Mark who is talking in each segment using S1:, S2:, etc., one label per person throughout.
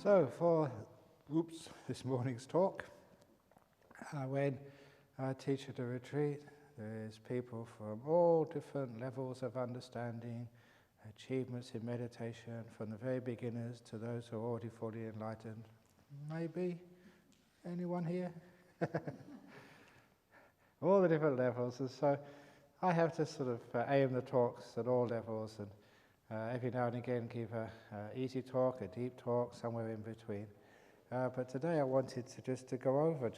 S1: So for this morning's talk, when I teach at a retreat, there's people from all different levels of understanding, achievements in meditation, from the very beginners to those who are already fully enlightened. Maybe anyone here? All the different levels, and so I have to sort of aim the talks at all levels, and every now and again give an easy talk, a deep talk, somewhere in between. But today I wanted to go over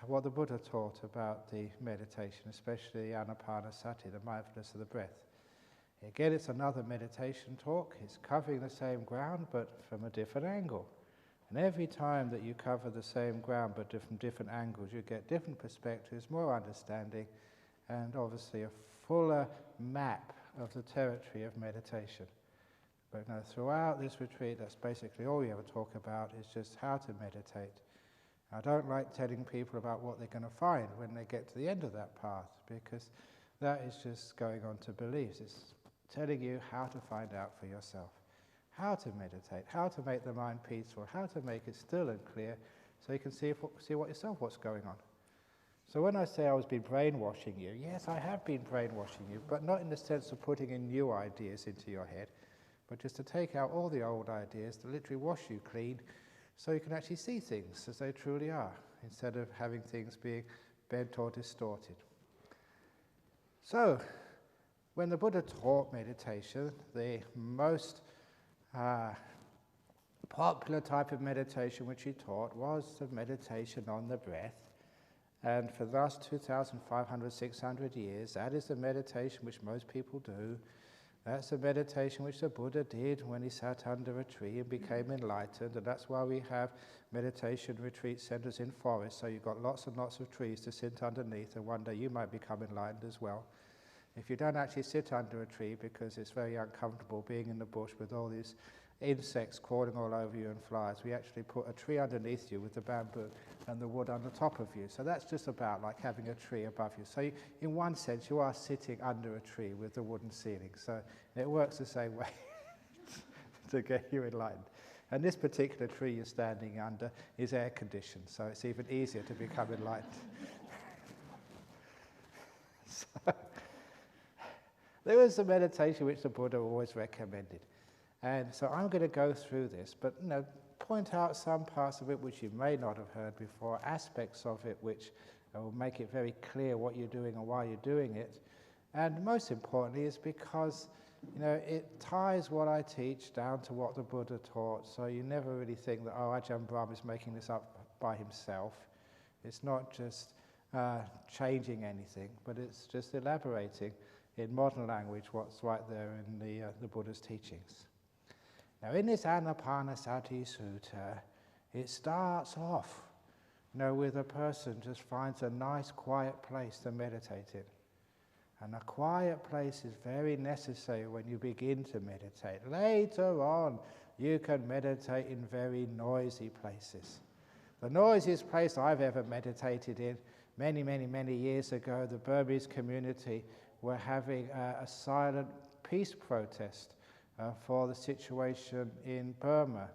S1: what the Buddha taught about the meditation, especially Anapanasati, the mindfulness of the breath. Again, it's another meditation talk. It's covering the same ground, but from a different angle. And every time that you cover the same ground, but from different angles, you get different perspectives, more understanding, and obviously a fuller map of the territory of meditation. But now, throughout this retreat, that's basically all we ever talk about, is just how to meditate. I don't like telling people about what they're going to find when they get to the end of that path, because that is just going on to beliefs. It's telling you how to find out for yourself, how to meditate, how to make the mind peaceful, how to make it still and clear, so you can see what's going on. So when I say I was been brainwashing you, yes, I have been brainwashing you, but not in the sense of putting in new ideas into your head, but just to take out all the old ideas, to literally wash you clean, so you can actually see things as they truly are, instead of having things being bent or distorted. So, when the Buddha taught meditation, the most popular type of meditation which he taught was the meditation on the breath. And for the last 2,500, 600 years, that is the meditation which most people do. That's the meditation which the Buddha did when he sat under a tree and became enlightened. And that's why we have meditation retreat centers in forests. So you've got lots and lots of trees to sit underneath, and one day you might become enlightened as well. If you don't actually sit under a tree because it's very uncomfortable being in the bush with all these insects crawling all over you and flies, we actually put a tree underneath you with the bamboo and the wood on the top of you. So that's just about like having a tree above you. So in one sense you are sitting under a tree with the wooden ceiling. So it works the same way to get you enlightened. And this particular tree you're standing under is air conditioned, so it's even easier to become enlightened. So, there was a meditation which the Buddha always recommended. And so I'm going to go through this, but point out some parts of it which you may not have heard before, aspects of it which will make it very clear what you're doing and why you're doing it. And most importantly is because it ties what I teach down to what the Buddha taught, so you never really think that, Ajahan Brahma is making this up by himself. It's not just changing anything, but it's just elaborating in modern language what's right there in the Buddha's teachings. Now in this Anapanasati Sutta, it starts off with a person just finds a nice quiet place to meditate in. And a quiet place is very necessary when you begin to meditate. Later on, you can meditate in very noisy places. The noisiest place I've ever meditated in, many, many, many years ago, the Burmese community were having a silent peace protest for the situation in Burma.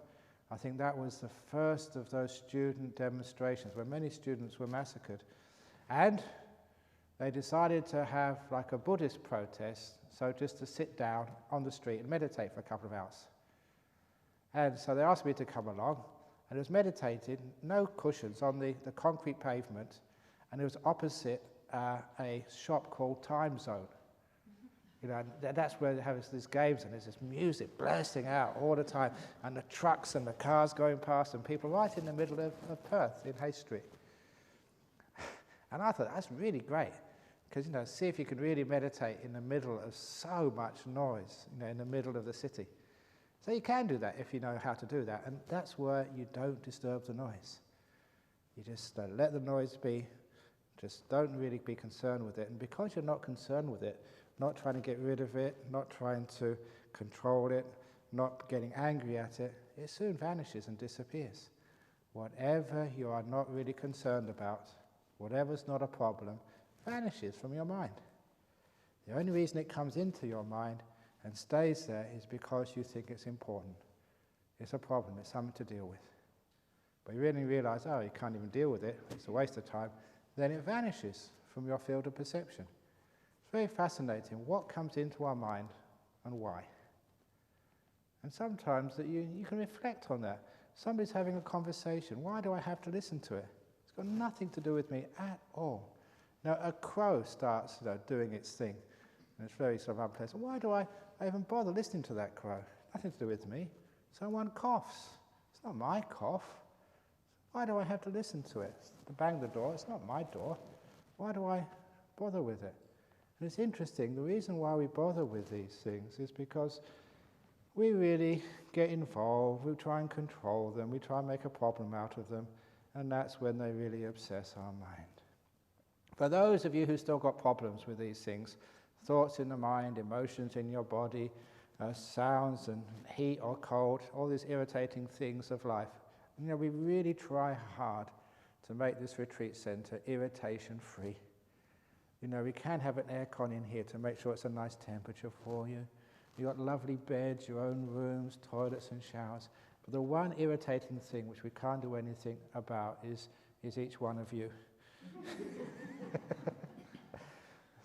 S1: I think that was the first of those student demonstrations where many students were massacred. And they decided to have like a Buddhist protest, so just to sit down on the street and meditate for a couple of hours. And so they asked me to come along, and it was meditated, no cushions, on the concrete pavement, and it was opposite a shop called Time Zone. That's where they have these games, and there's this music blasting out all the time, and the trucks and the cars going past, and people right in the middle of Perth, in Hay Street. And I thought, that's really great, because, see if you can really meditate in the middle of so much noise, in the middle of the city. So you can do that if you know how to do that, and that's where you don't disturb the noise. You just let the noise be. Just don't really be concerned with it. And because you're not concerned with it, not trying to get rid of it, not trying to control it, not getting angry at it, it soon vanishes and disappears. Whatever you are not really concerned about, whatever's not a problem, vanishes from your mind. The only reason it comes into your mind and stays there is because you think it's important. It's a problem, it's something to deal with. But you really realize, oh, you can't even deal with it, it's a waste of time, then it vanishes from your field of perception. It's very fascinating what comes into our mind and why. And sometimes that you can reflect on that. Somebody's having a conversation, why do I have to listen to it? It's got nothing to do with me at all. Now a crow starts doing its thing, and it's very sort of unpleasant. Why do I even bother listening to that crow? Nothing to do with me. Someone coughs. It's not my cough. Why do I have to listen to it? To bang the door, it's not my door. Why do I bother with it? And it's interesting, the reason why we bother with these things is because we really get involved, we try and control them, we try and make a problem out of them, and that's when they really obsess our mind. For those of you who still got problems with these things, thoughts in the mind, emotions in your body, sounds and heat or cold, all these irritating things of life, we really try hard to make this retreat centre irritation-free. We can have an aircon in here to make sure it's a nice temperature for you. You've got lovely beds, your own rooms, toilets and showers. But the one irritating thing which we can't do anything about is each one of you.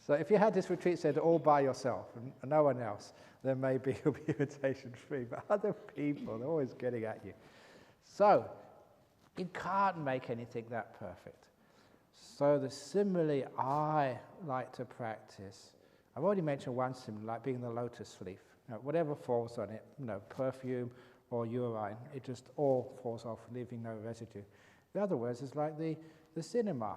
S1: So if you had this retreat centre all by yourself and no one else, then maybe you'll be irritation-free. But other people, they're always getting at you. So you can't make anything that perfect. So the simile I like to practice, I've already mentioned one simile, like being the lotus leaf. Whatever falls on it, perfume or urine, it just all falls off, leaving no residue. The other words is like the cinema.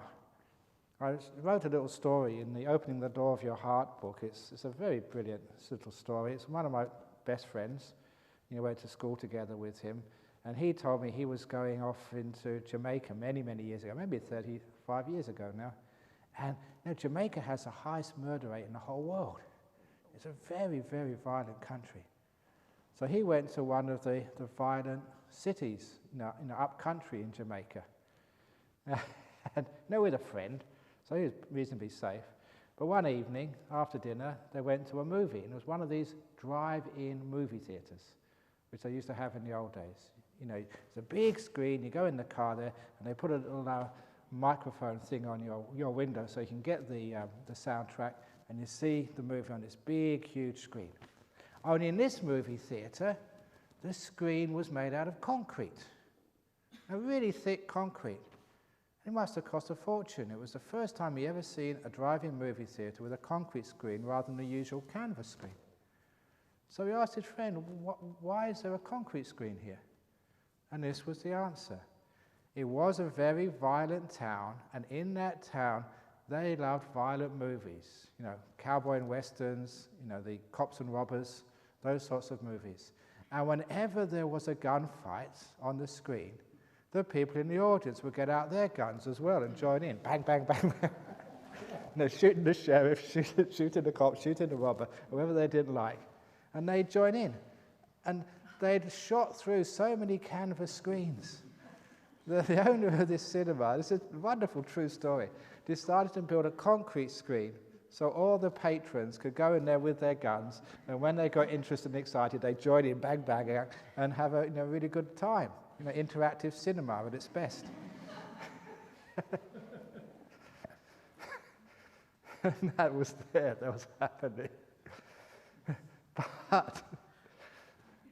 S1: I wrote a little story in the Opening the Door of Your Heart book. It's a very brilliant little story. It's one of my best friends. Went to school together with him. And he told me he was going off into Jamaica many, many years ago, maybe 35 years ago now. And Jamaica has the highest murder rate in the whole world. It's a very, very violent country. So he went to one of the violent cities, up country in Jamaica. And with a friend, so he was reasonably safe. But one evening, after dinner, they went to a movie, and it was one of these drive-in movie theatres, which they used to have in the old days. It's a big screen, you go in the car there, and they put a little microphone thing on your window so you can get the soundtrack, and you see the movie on this big, huge screen. Only in this movie theatre, the screen was made out of concrete, a really thick concrete. It must have cost a fortune. It was the first time he ever seen a drive-in movie theatre with a concrete screen rather than the usual canvas screen. So he asked his friend, why is there a concrete screen here? And this was the answer. It was a very violent town, and in that town, they loved violent movies. Cowboy and westerns, the cops and robbers, those sorts of movies. And whenever there was a gunfight on the screen, the people in the audience would get out their guns as well and join in. Bang, bang, bang, bang. Shooting the sheriff, shooting the cop, shooting the robber, whoever they didn't like. And they'd join in. And they'd shot through so many canvas screens. The owner of this cinema, this is a wonderful true story, decided to build a concrete screen so all the patrons could go in there with their guns, and when they got interested and excited, they'd join in, bang, bang, and have a really good time. Interactive cinema at its best. And that was happening. But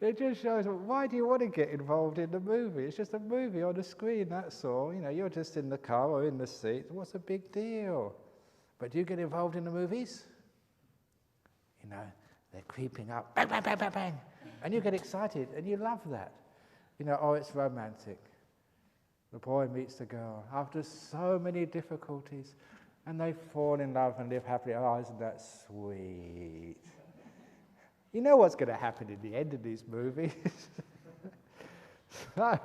S1: it just shows, why do you want to get involved in the movie? It's just a movie on the screen, that's all. You're just in the car or in the seat. What's the big deal? But do you get involved in the movies? They're creeping up, bang, bang, bang, bang, bang. And you get excited, and you love that. It's romantic. The boy meets the girl after so many difficulties, and they fall in love and live happily. Oh, isn't that sweet? You know what's going to happen in the end of these movies. No.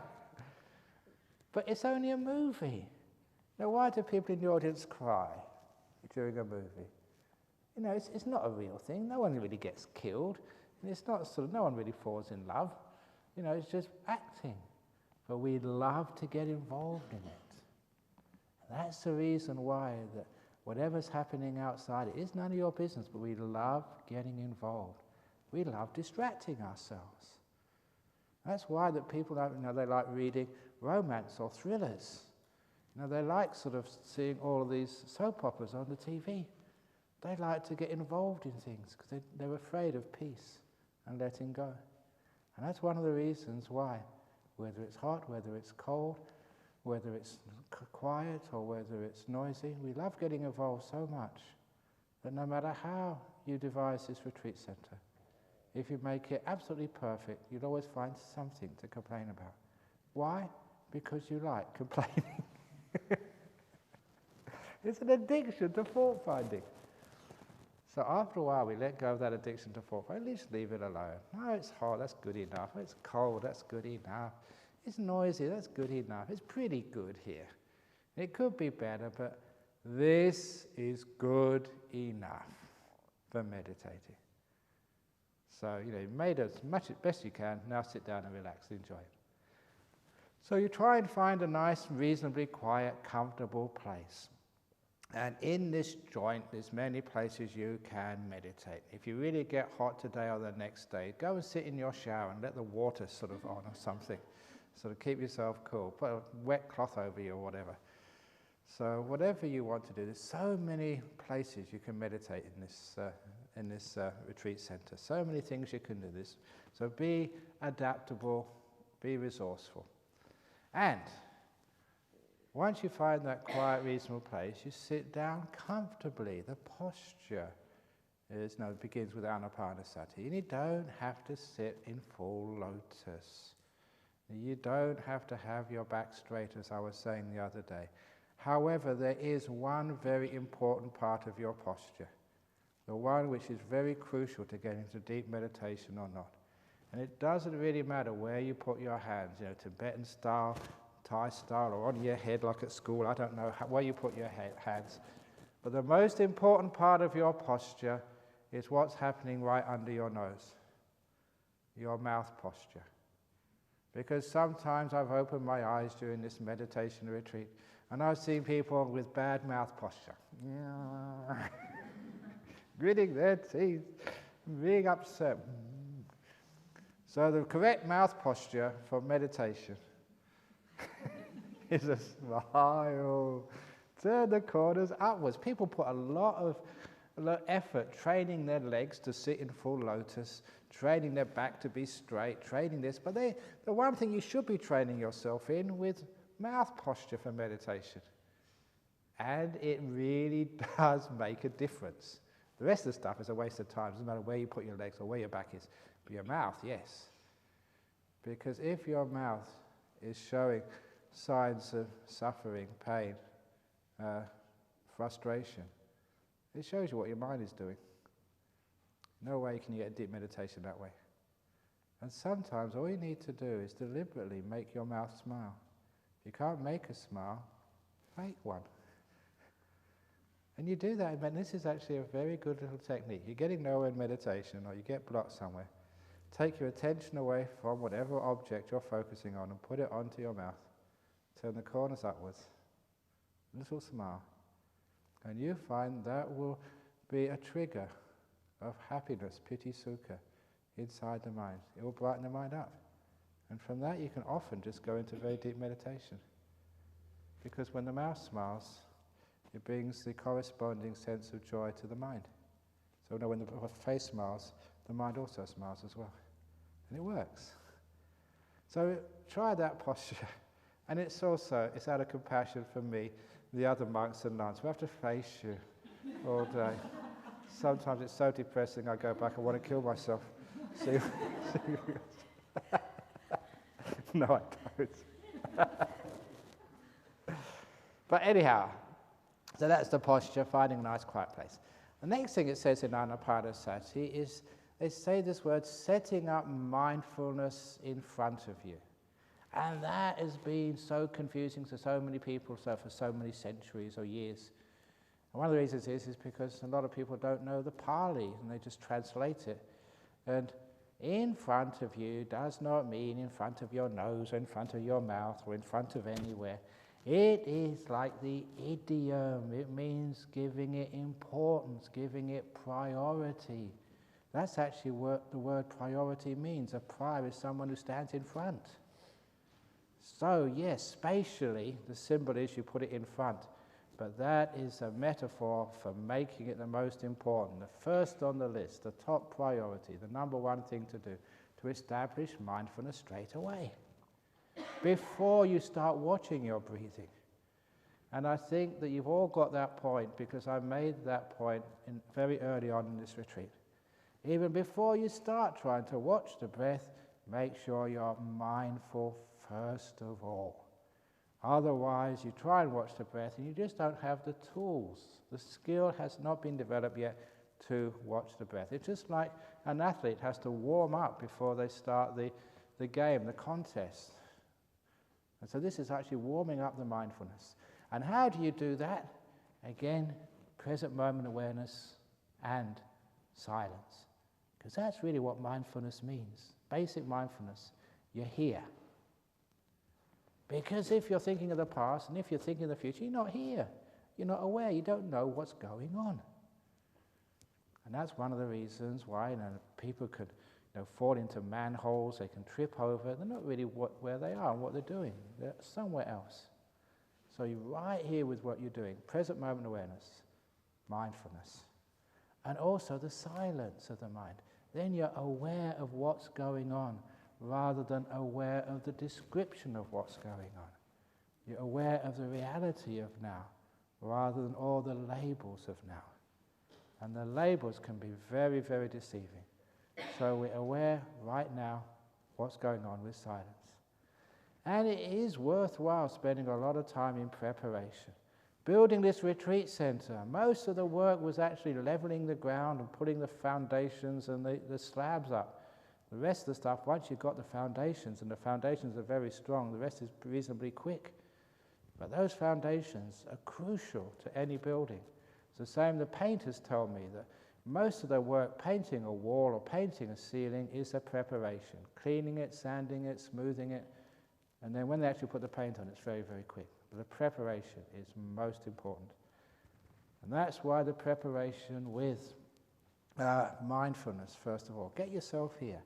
S1: But it's only a movie. Now, why do people in the audience cry during a movie? It's not a real thing. No one really gets killed. And it's not no one really falls in love. it's just acting. But we love to get involved in it. And that's the reason why that whatever's happening outside, it is none of your business, but we love getting involved. We love distracting ourselves. That's why that people, they like reading romance or thrillers. They like sort of seeing all of these soap operas on the TV. They like to get involved in things because they're afraid of peace and letting go. And that's one of the reasons why, whether it's hot, whether it's cold, whether it's quiet or whether it's noisy, we love getting involved so much that no matter how you devise this retreat center, if you make it absolutely perfect, you'll always find something to complain about. Why? Because you like complaining. It's an addiction to fault-finding. So after a while, we let go of that addiction to fault-finding. At least leave it alone. No, it's hot, that's good enough. It's cold, that's good enough. It's noisy, that's good enough. It's pretty good here. It could be better, but this is good enough for meditating. So, you made as much as best you can. Now sit down and relax, enjoy it. So you try and find a nice, reasonably quiet, comfortable place. And in this joint, there's many places you can meditate. If you really get hot today or the next day, go and sit in your shower and let the water sort of on or something. Sort of keep yourself cool. Put a wet cloth over you or whatever. So whatever you want to do, there's so many places you can meditate in this retreat center. So many things you can do this. So be adaptable, be resourceful. And once you find that quiet, reasonable place, you sit down comfortably. The posture begins with Anapanasati. And you don't have to sit in full lotus. You don't have to have your back straight, as I was saying the other day. However, there is one very important part of your posture, the one which is very crucial to get into deep meditation or not. And it doesn't really matter where you put your hands, Tibetan style, Thai style, or on your head like at school, I don't know where you put your hands. But the most important part of your posture is what's happening right under your nose, your mouth posture. Because sometimes I've opened my eyes during this meditation retreat, and I've seen people with bad mouth posture. Gritting their teeth, being upset. So the correct mouth posture for meditation is a smile. Turn the corners upwards. People put a lot of effort training their legs to sit in full lotus, training their back to be straight, training this. But the one thing you should be training yourself in with mouth posture for meditation. And it really does make a difference. The rest of the stuff is a waste of time. It doesn't matter where you put your legs or where your back is. But your mouth, yes. Because if your mouth is showing signs of suffering, pain, frustration, it shows you what your mind is doing. No way can you get deep meditation that way. And sometimes all you need to do is deliberately make your mouth smile. If you can't make a smile, fake one. And you do that, and this is actually a very good little technique. You're getting nowhere in meditation, or you get blocked somewhere. Take your attention away from whatever object you're focusing on and put it onto your mouth. Turn the corners upwards. Little smile. And you find that will be a trigger of happiness, piti, sukha, inside the mind. It will brighten the mind up. And from that you can often just go into very deep meditation. Because when the mouth smiles, it brings the corresponding sense of joy to the mind. So when the face smiles, the mind also smiles as well. And it works. So try that posture. And it's out of compassion for me, the other monks and nuns who have to face you all day. Sometimes it's so depressing I go back and want to kill myself. See? No, I don't. But anyhow, so that's the posture, finding a nice quiet place. The next thing it says in Anapanasati is, they say this word, setting up mindfulness in front of you. And that has been so confusing to so many people for so many centuries or years. And one of the reasons is because a lot of people don't know the Pali, and they just translate it. And In front of you does not mean in front of your nose or in front of your mouth or in front of anywhere. It is like the idiom. It means giving it importance, giving it priority. That's actually what the word priority means. A prior is someone who stands in front. So yes, spatially, the symbol is you put it in front. But that is a metaphor for making it the most important, the first on the list, the top priority, the number one thing to do, to establish mindfulness straight away, before you start watching your breathing. And I think that you've all got that point, because I made that point very early on in this retreat. Even before you start trying to watch the breath, make sure you're mindful first of all. Otherwise, you try and watch the breath and you just don't have the tools. The skill has not been developed yet to watch the breath. It's just like an athlete has to warm up before they start the game, the contest. And so this is actually warming up the mindfulness. And how do you do that? Again, present moment awareness and silence. Because that's really what mindfulness means. Basic mindfulness. You're here. Because if you're thinking of the past and if you're thinking of the future, you're not here. You're not aware. You don't know what's going on. And that's one of the reasons why people could fall into manholes, they can trip over. They're not really where they are and what they're doing. They're somewhere else. So you're right here with what you're doing. Present moment awareness, mindfulness. And also the silence of the mind. Then you're aware of what's going on, rather than aware of the description of what's going on. You're aware of the reality of now, rather than all the labels of now. And the labels can be very, very deceiving. So we're aware right now what's going on with silence. And it is worthwhile spending a lot of time in preparation. Building this retreat center, most of the work was actually leveling the ground and putting the foundations and the slabs up. The rest of the stuff, once you've got the foundations, and the foundations are very strong, the rest is reasonably quick. But those foundations are crucial to any building. It's the same, the painters told me that most of their work, painting a wall or painting a ceiling, is a preparation. Cleaning it, sanding it, smoothing it, and then when they actually put the paint on, it's very, very quick. But the preparation is most important. And that's why the preparation with mindfulness, first of all. Get yourself here.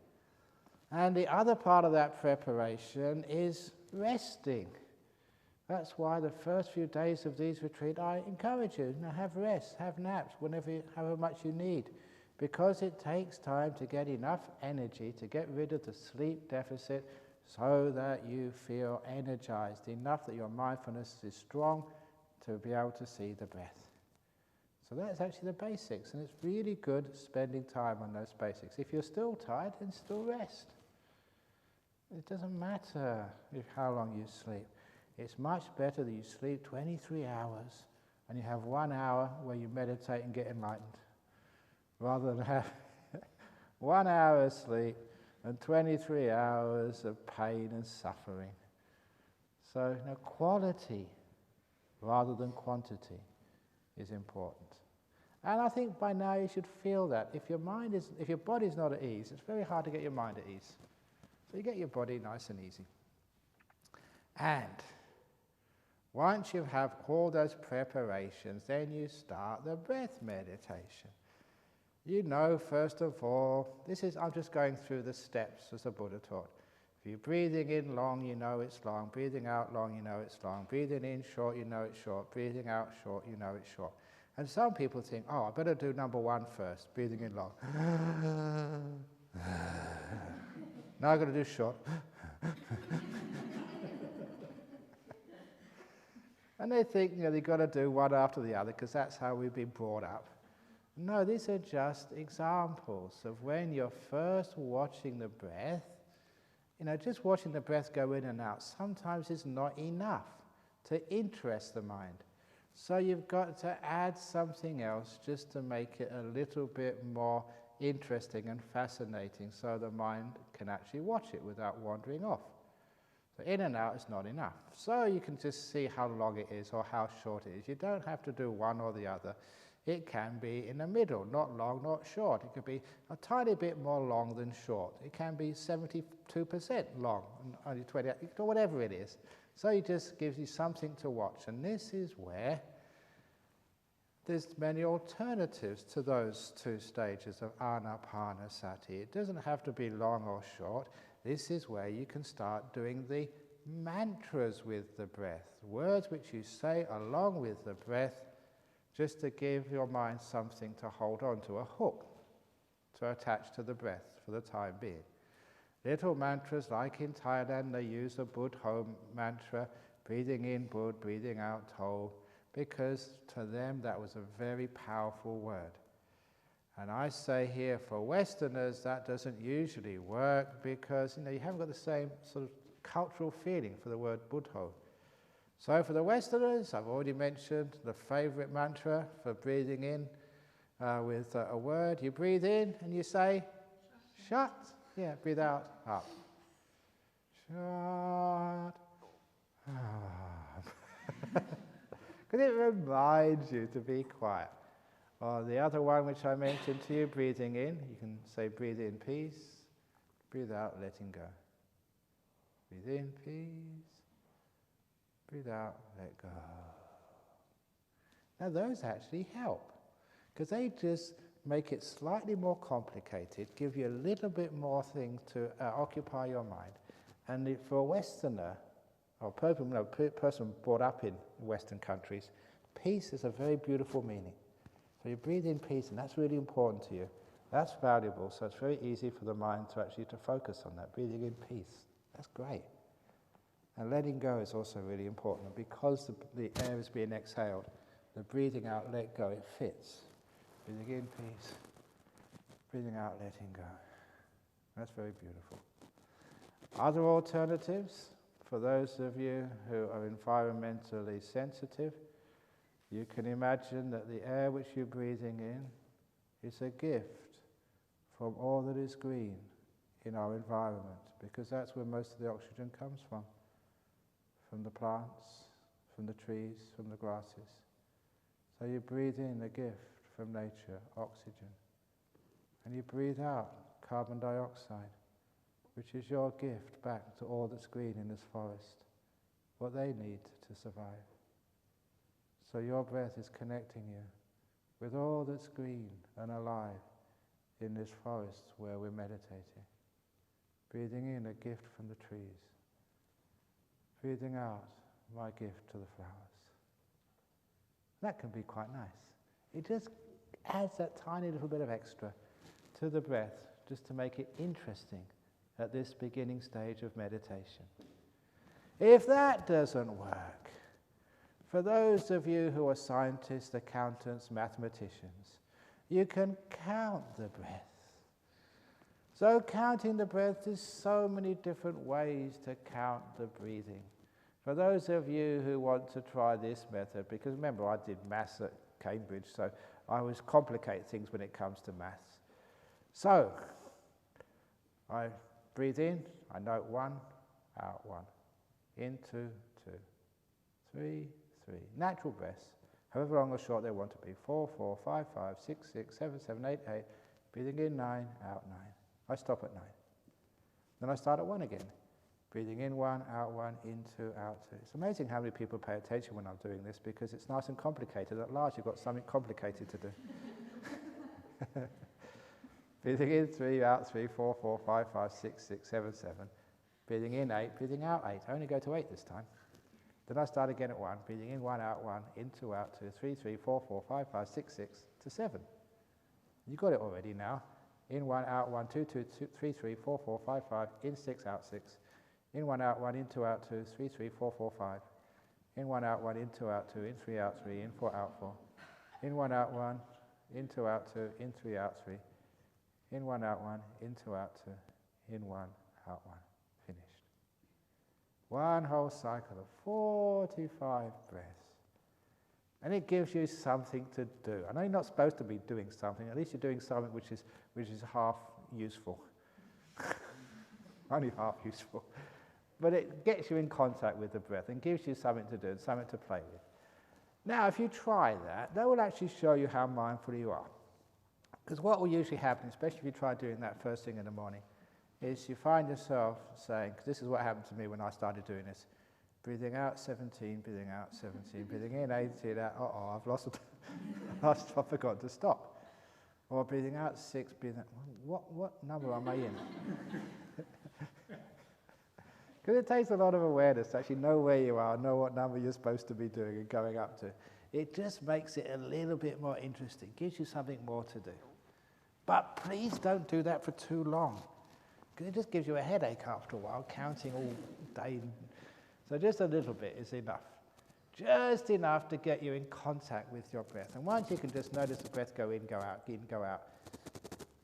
S1: And the other part of that preparation is resting. That's why the first few days of these retreats, I encourage you, have rest, have naps, however much you need. Because it takes time to get enough energy to get rid of the sleep deficit so that you feel energized enough that your mindfulness is strong to be able to see the breath. So that's actually the basics, and it's really good spending time on those basics. If you're still tired, then still rest. It doesn't matter how long you sleep. It's much better that you sleep 23 hours and you have 1 hour where you meditate and get enlightened, rather than have 1 hour of sleep and 23 hours of pain and suffering. So quality rather than quantity is important. And I think by now you should feel that. If your body's not at ease, it's very hard to get your mind at ease. So you get your body nice and easy. And once you have all those preparations, then you start the breath meditation. First of all, I'm just going through the steps as the Buddha taught. If you're breathing in long, you know it's long. Breathing out long, you know it's long. Breathing in short, you know it's short. Breathing out short, you know it's short. And some people think, I better do number 1 first, breathing in long. Now I've got to do short. And they think, they've got to do one after the other because that's how we've been brought up. No, these are just examples of when you're first watching the breath. Just watching the breath go in and out sometimes is not enough to interest the mind. So you've got to add something else just to make it a little bit more interesting and fascinating so the mind can actually watch it without wandering off. So in and out is not enough. So you can just see how long it is or how short it is. You don't have to do one or the other. It can be in the middle, not long, not short. It could be a tiny bit more long than short. It can be 72% long, and only 28, whatever it is. So it just gives you something to watch. And this is where there's many alternatives to those two stages of anapanasati. It doesn't have to be long or short. This is where you can start doing the mantras with the breath, words which you say along with the breath, just to give your mind something to hold on to, a hook to attach to the breath for the time being. Little mantras, like in Thailand, they use a Buddha mantra, breathing in Bud, breathing out Tol, because to them that was a very powerful word. And I say here, for Westerners, that doesn't usually work because you haven't got the same sort of cultural feeling for the word Buddha. So for the Westerners, I've already mentioned the favorite mantra for breathing in with a word. You breathe in and you say, shut. Yeah, breathe out, up. Shut. Because it reminds you to be quiet. Or the other one which I mentioned to you, breathing in, you can say breathe in peace, breathe out letting go. Breathe in peace, breathe out let go. Now those actually help, because they just make it slightly more complicated, give you a little bit more thing to occupy your mind. And for a Westerner, or person brought up in Western countries, peace is a very beautiful meaning. So you breathe in peace, and that's really important to you. That's valuable, so it's very easy for the mind to actually focus on that, breathing in peace. That's great. And letting go is also really important. Because the air is being exhaled, the breathing out, let go, it fits. Breathing in peace, breathing out, letting go. That's very beautiful. Other alternatives, for those of you who are environmentally sensitive, you can imagine that the air which you're breathing in is a gift from all that is green in our environment, because that's where most of the oxygen comes from the plants, from the trees, from the grasses. So you breathe in a gift from nature, oxygen, and you breathe out carbon dioxide, which is your gift back to all that's green in this forest, what they need to survive. So your breath is connecting you with all that's green and alive in this forest where we're meditating. Breathing in a gift from the trees. Breathing out my gift to the flowers. That can be quite nice. It just adds that tiny little bit of extra to the breath, just to make it interesting at this beginning stage of meditation. If that doesn't work, for those of you who are scientists, accountants, mathematicians, you can count the breath. So counting the breath, there's so many different ways to count the breathing. For those of you who want to try this method, because remember I did maths at Cambridge, so I always complicate things when it comes to maths. So, I breathe in, I note 1, out 1, in 2, 2, 3, 3. Natural breaths, however long or short they want to be. 4, 4, 5, 5, 6, 6, 7, 7, 8, 8. Breathing in 9, out 9. I stop at 9. Then I start at 1 again. Breathing in 1, out 1, in 2, out 2. It's amazing how many people pay attention when I'm doing this, because it's nice and complicated. At large, you've got something complicated to do. Breathing in 3, out 3, 4, 4, 5, 5, 6, 6, 7, 7. Breathing in 8, breathing out 8. I only go to 8 this time. Then I start again at 1, breathing in 1, out 1, in 2, out 2, 3, 3, 4, 4, 5, 5, 6, 6, to 7. You've got it already now. In 1, out 1, 2, 2, 3, 3, 4, 4, 5, 5, in 6, out 6. In 1, out 1, in 2, out 2, 3, 3, 4, 4, 5. In 1, out 1, in 2, out 2, in 3, out 3, in 4, out 4. In 1, out 1, in 2, out 2, in 3, out 3. In 1, out 1, in 2, out 2, in 1, out 1. Finished. One whole cycle of 45 breaths. And it gives you something to do. I know you're not supposed to be doing something, at least you're doing something which is half useful. Only half useful. But it gets you in contact with the breath and gives you something to do and something to play with. Now, if you try that, that will actually show you how mindful you are. Because what will usually happen, especially if you try doing that first thing in the morning, is you find yourself saying, 'cause this is what happened to me when I started doing this, breathing out 17, breathing out 17, breathing in 18, out, I've lost it. I forgot to stop. Or breathing out 6, breathing out, what number am I in? Because it takes a lot of awareness to actually know where you are, know what number you're supposed to be doing and going up to. It just makes it a little bit more interesting, gives you something more to do. But please don't do that for too long, because it just gives you a headache after a while, counting all day. So just a little bit is enough. Just enough to get you in contact with your breath. And once you can just notice the breath go in, go out,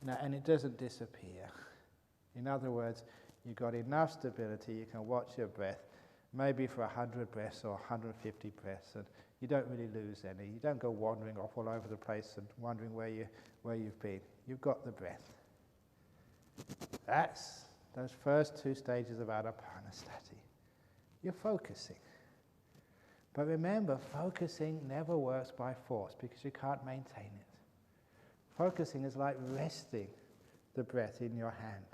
S1: and it doesn't disappear. In other words, you've got enough stability, you can watch your breath, maybe for 100 breaths or 150 breaths, and you don't really lose any. You don't go wandering off all over the place and wondering where you've been. You've got the breath. That's those first 2 stages of Anapanasati. You're focusing. But remember, focusing never works by force because you can't maintain it. Focusing is like resting the breath in your hand,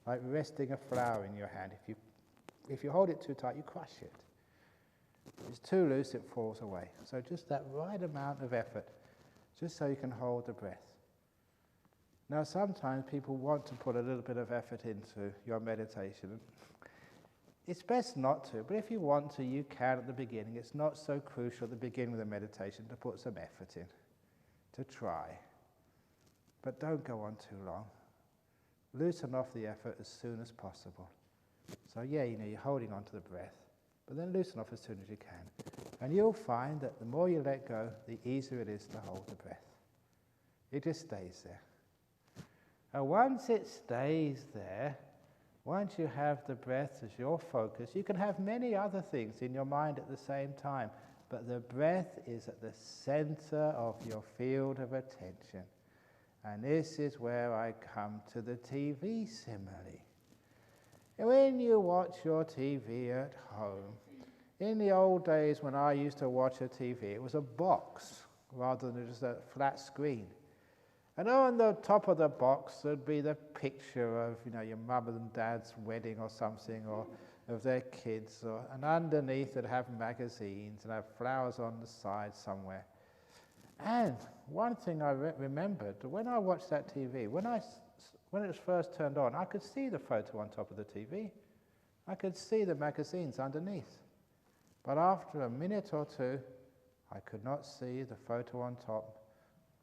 S1: like resting a flower in your hand. If you hold it too tight, you crush it. If it's too loose, it falls away. So just that right amount of effort, just so you can hold the breath. Now, sometimes people want to put a little bit of effort into your meditation. It's best not to, but if you want to, you can at the beginning. It's not so crucial at the beginning of the meditation to put some effort in, to try. But don't go on too long. Loosen off the effort as soon as possible. So yeah, you're holding on to the breath, but then loosen off as soon as you can. And you'll find that the more you let go, the easier it is to hold the breath. It just stays there. And once it stays there, once you have the breath as your focus, you can have many other things in your mind at the same time, but the breath is at the center of your field of attention. And this is where I come to the TV simile. When you watch your TV at home, in the old days when I used to watch a TV, it was a box rather than just a flat screen. And on the top of the box there'd be the picture of, your mum and dad's wedding or something, or of their kids, and underneath it'd have magazines and have flowers on the side somewhere. And one thing I remembered, when I watched that TV, when it was first turned on, I could see the photo on top of the TV. I could see the magazines underneath. But after a minute or two, I could not see the photo on top,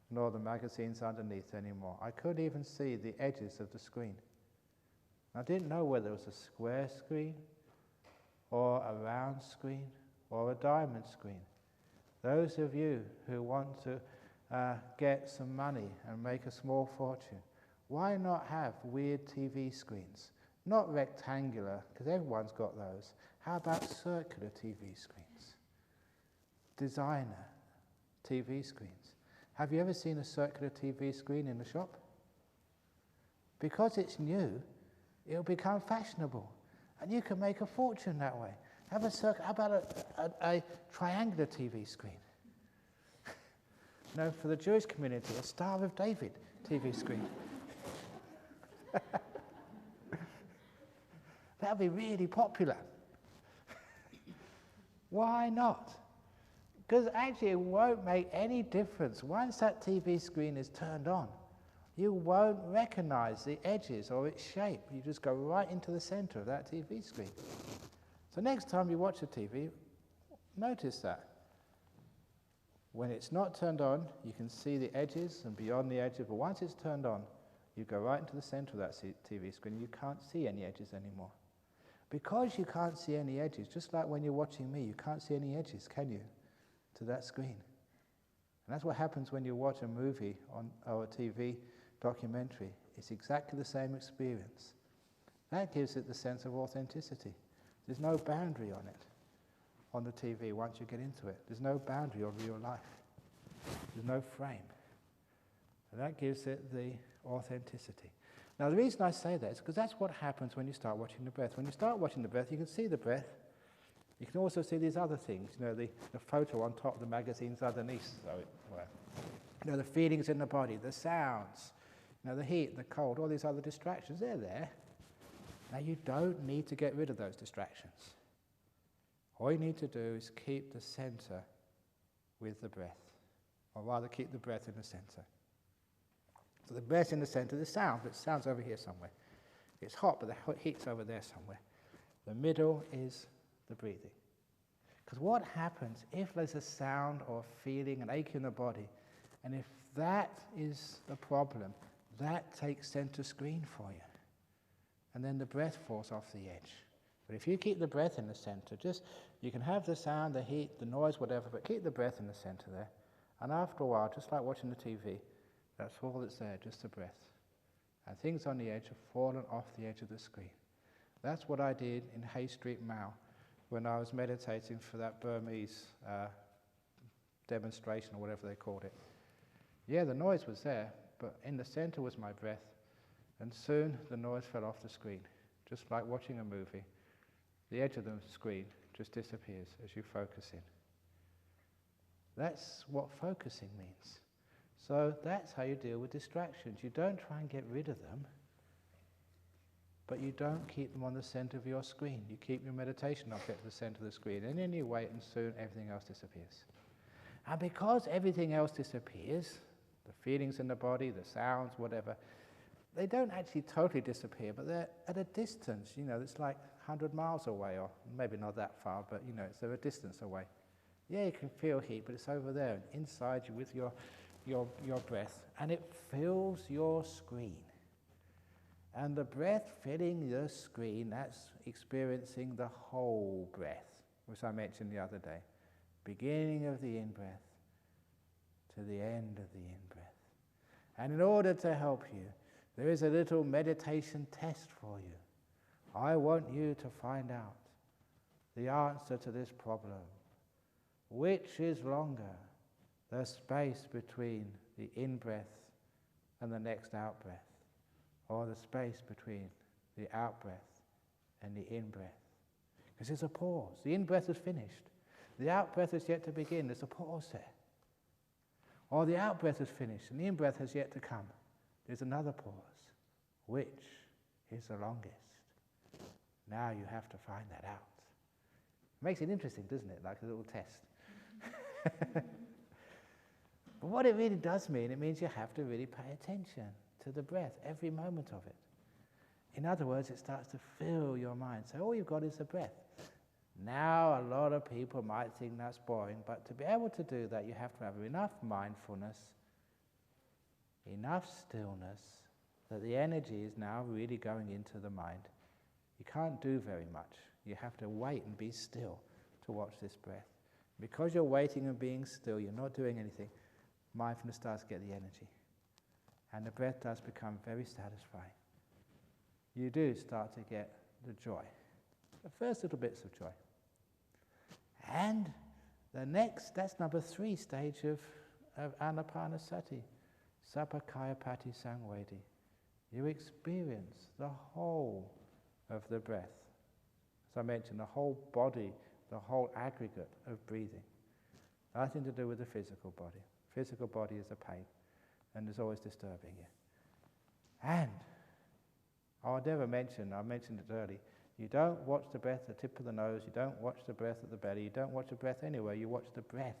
S1: nor the magazines underneath anymore. I couldn't even see the edges of the screen. I didn't know whether it was a square screen, or a round screen, or a diamond screen. Those of you who want to get some money and make a small fortune, why not have weird TV screens? Not rectangular, because everyone's got those. How about circular TV screens? Designer TV screens. Have you ever seen a circular TV screen in the shop? Because it's new, it'll become fashionable, and you can make a fortune that way. How about a triangular TV screen? For the Jewish community, a Star of David TV screen. That'll be really popular. Why not? Because actually it won't make any difference. Once that TV screen is turned on, you won't recognize the edges or its shape. You just go right into the center of that TV screen. So next time you watch a TV, notice that. When it's not turned on, you can see the edges and beyond the edges, but once it's turned on, you go right into the center of that TV screen, you can't see any edges anymore. Because you can't see any edges, just like when you're watching me, you can't see any edges, can you, to that screen? And that's what happens when you watch a movie or a TV documentary. It's exactly the same experience. That gives it the sense of authenticity. There's no boundary on it, on the TV, once you get into it. There's no boundary on real life. There's no frame. And that gives it the authenticity. Now, the reason I say that is because that's what happens when you start watching the breath. When you start watching the breath, you can see the breath. You can also see these other things, the photo on top, the magazine's underneath, the feelings in the body, the sounds, the heat, the cold, all these other distractions, they're there. Now you don't need to get rid of those distractions. All you need to do is keep the center with the breath, or rather keep the breath in the center. So the breath's in the center, the sound, but sound's over here somewhere. It's hot, but the heat's over there somewhere. The middle is the breathing. Because what happens if there's a sound or feeling, an ache in the body, and if that is the problem, that takes center screen for you. And then the breath falls off the edge. But if you keep the breath in the center, you can have the sound, the heat, the noise, whatever, but keep the breath in the center there. And after a while, just like watching the TV, that's all that's there, just the breath. And things on the edge have fallen off the edge of the screen. That's what I did in Hay Street, Mao, when I was meditating for that Burmese demonstration, or whatever they called it. Yeah, the noise was there, but in the center was my breath. And soon the noise fell off the screen, just like watching a movie. The edge of the screen just disappears as you focus in. That's what focusing means. So that's how you deal with distractions. You don't try and get rid of them, but you don't keep them on the center of your screen. You keep your meditation object at the center of the screen, and then you wait, and soon everything else disappears. And because everything else disappears, the feelings in the body, the sounds, whatever, they don't actually totally disappear, but they're at a distance, it's like 100 miles away, or maybe not that far, but it's a distance away. Yeah, you can feel heat, but it's over there, inside you with your breath, and it fills your screen. And the breath filling the screen, that's experiencing the whole breath, which I mentioned the other day. Beginning of the in-breath to the end of the in-breath. And in order to help you, there is a little meditation test for you. I want you to find out the answer to this problem. Which is longer, the space between the in-breath and the next out-breath, or the space between the out-breath and the in-breath? Because there's a pause. The in-breath is finished. The out-breath is yet to begin. There's a pause there. Or the out-breath is finished and the in-breath has yet to come. There's another pause. Which is the longest? Now you have to find that out. Makes it interesting, doesn't it? Like a little test. But what it really does mean, it means you have to really pay attention to the breath, every moment of it. In other words, it starts to fill your mind. So all you've got is the breath. Now, a lot of people might think that's boring, but to be able to do that, you have to have enough mindfulness, enough stillness, that the energy is now really going into the mind. You can't do very much. You have to wait and be still to watch this breath. Because you're waiting and being still, you're not doing anything, mindfulness starts to get the energy. And the breath does become very satisfying. You do start to get the joy, the first little bits of joy. And the next, that's number 3 stage of Anapanasati, Sapakayapati Sangvedi. You experience the whole of the breath. As I mentioned, the whole body, the whole aggregate of breathing. Nothing to do with the physical body. Physical body is a pain and is always disturbing you. And, I mentioned it early, you don't watch the breath at the tip of the nose, you don't watch the breath at the belly, you don't watch the breath anywhere, you watch the breath.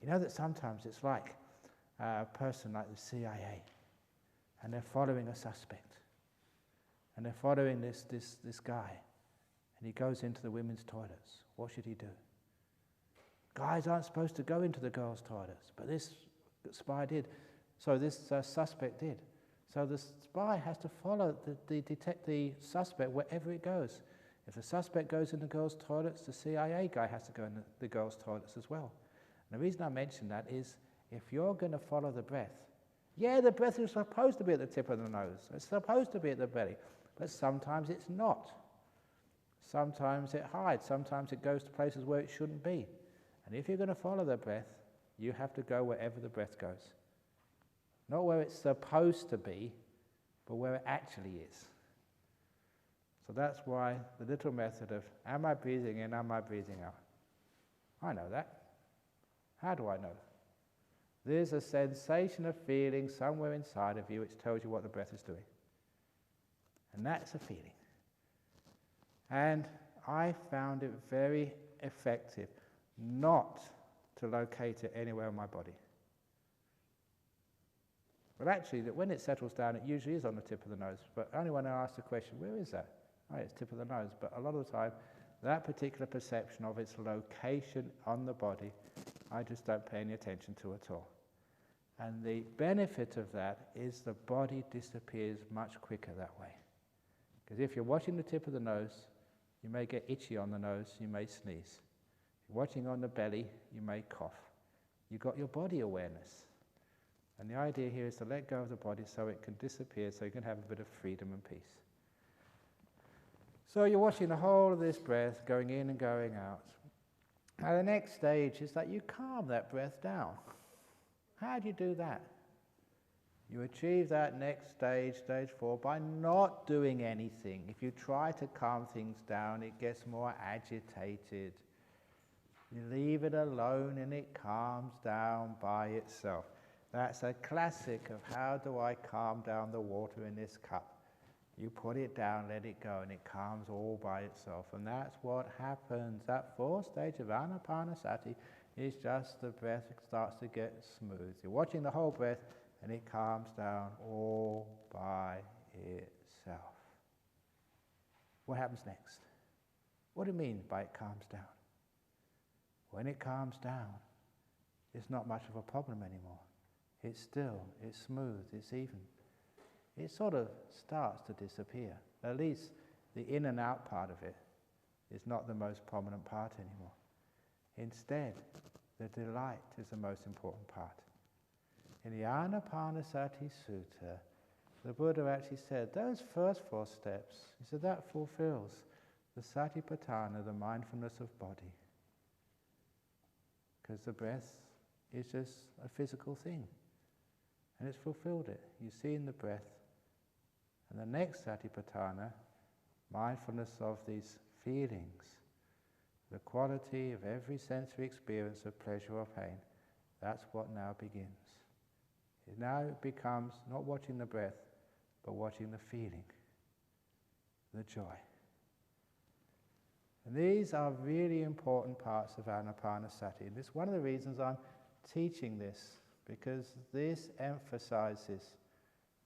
S1: You know that sometimes it's like a person like the CIA, and they're following a suspect, and they're following this guy, and he goes into the women's toilets. What should he do? Guys aren't supposed to go into the girls' toilets, but this spy did. So this suspect did. So the spy has to follow the suspect wherever it goes. If the suspect goes in the girls' toilets, the CIA guy has to go in the girls' toilets as well. And the reason I mention that is, if you're going to follow the breath, yeah, the breath is supposed to be at the tip of the nose. It's supposed to be at the belly. But sometimes it's not. Sometimes it hides. Sometimes it goes to places where it shouldn't be. And if you're going to follow the breath, you have to go wherever the breath goes. Not where it's supposed to be, but where it actually is. So that's why the little method of, am I breathing in, am I breathing out? I know that. How do I know? There's a sensation of feeling somewhere inside of you which tells you what the breath is doing. And that's a feeling. And I found it very effective not to locate it anywhere in my body. But actually, that when it settles down, it usually is on the tip of the nose. But only when I ask the question, where is that? Oh, it's tip of the nose. But a lot of the time, that particular perception of its location on the body, I just don't pay any attention to at all. And the benefit of that is the body disappears much quicker that way. Because if you're watching the tip of the nose, you may get itchy on the nose, you may sneeze. If you're watching on the belly, you may cough. You've got your body awareness. And the idea here is to let go of the body so it can disappear, so you can have a bit of freedom and peace. So you're watching the whole of this breath going in and going out. Now the next stage is that you calm that breath down. How do you do that? You achieve that next stage, stage 4, by not doing anything. If you try to calm things down, it gets more agitated. You leave it alone and it calms down by itself. That's a classic of how do I calm down the water in this cup. You put it down, let it go, and it calms all by itself. And that's what happens. That 4th stage of Anapanasati is just the breath starts to get smooth. You're watching the whole breath, and it calms down all by itself. What happens next? What do you mean by it calms down? When it calms down, it's not much of a problem anymore. It's still, it's smooth, it's even. It sort of starts to disappear. At least the in and out part of it is not the most prominent part anymore. Instead, the delight is the most important part. In the Anapanasati Sutta, the Buddha actually said, those first 4 steps, he said that fulfills the Satipatthana, the mindfulness of body. Because the breath is just a physical thing. And it's fulfilled it. You see in the breath. And the next Satipatthana, mindfulness of these feelings, the quality of every sensory experience of pleasure or pain, that's what now begins. It now becomes not watching the breath, but watching the feeling, the joy. And these are really important parts of Anapanasati. And this is one of the reasons I'm teaching this, because this emphasizes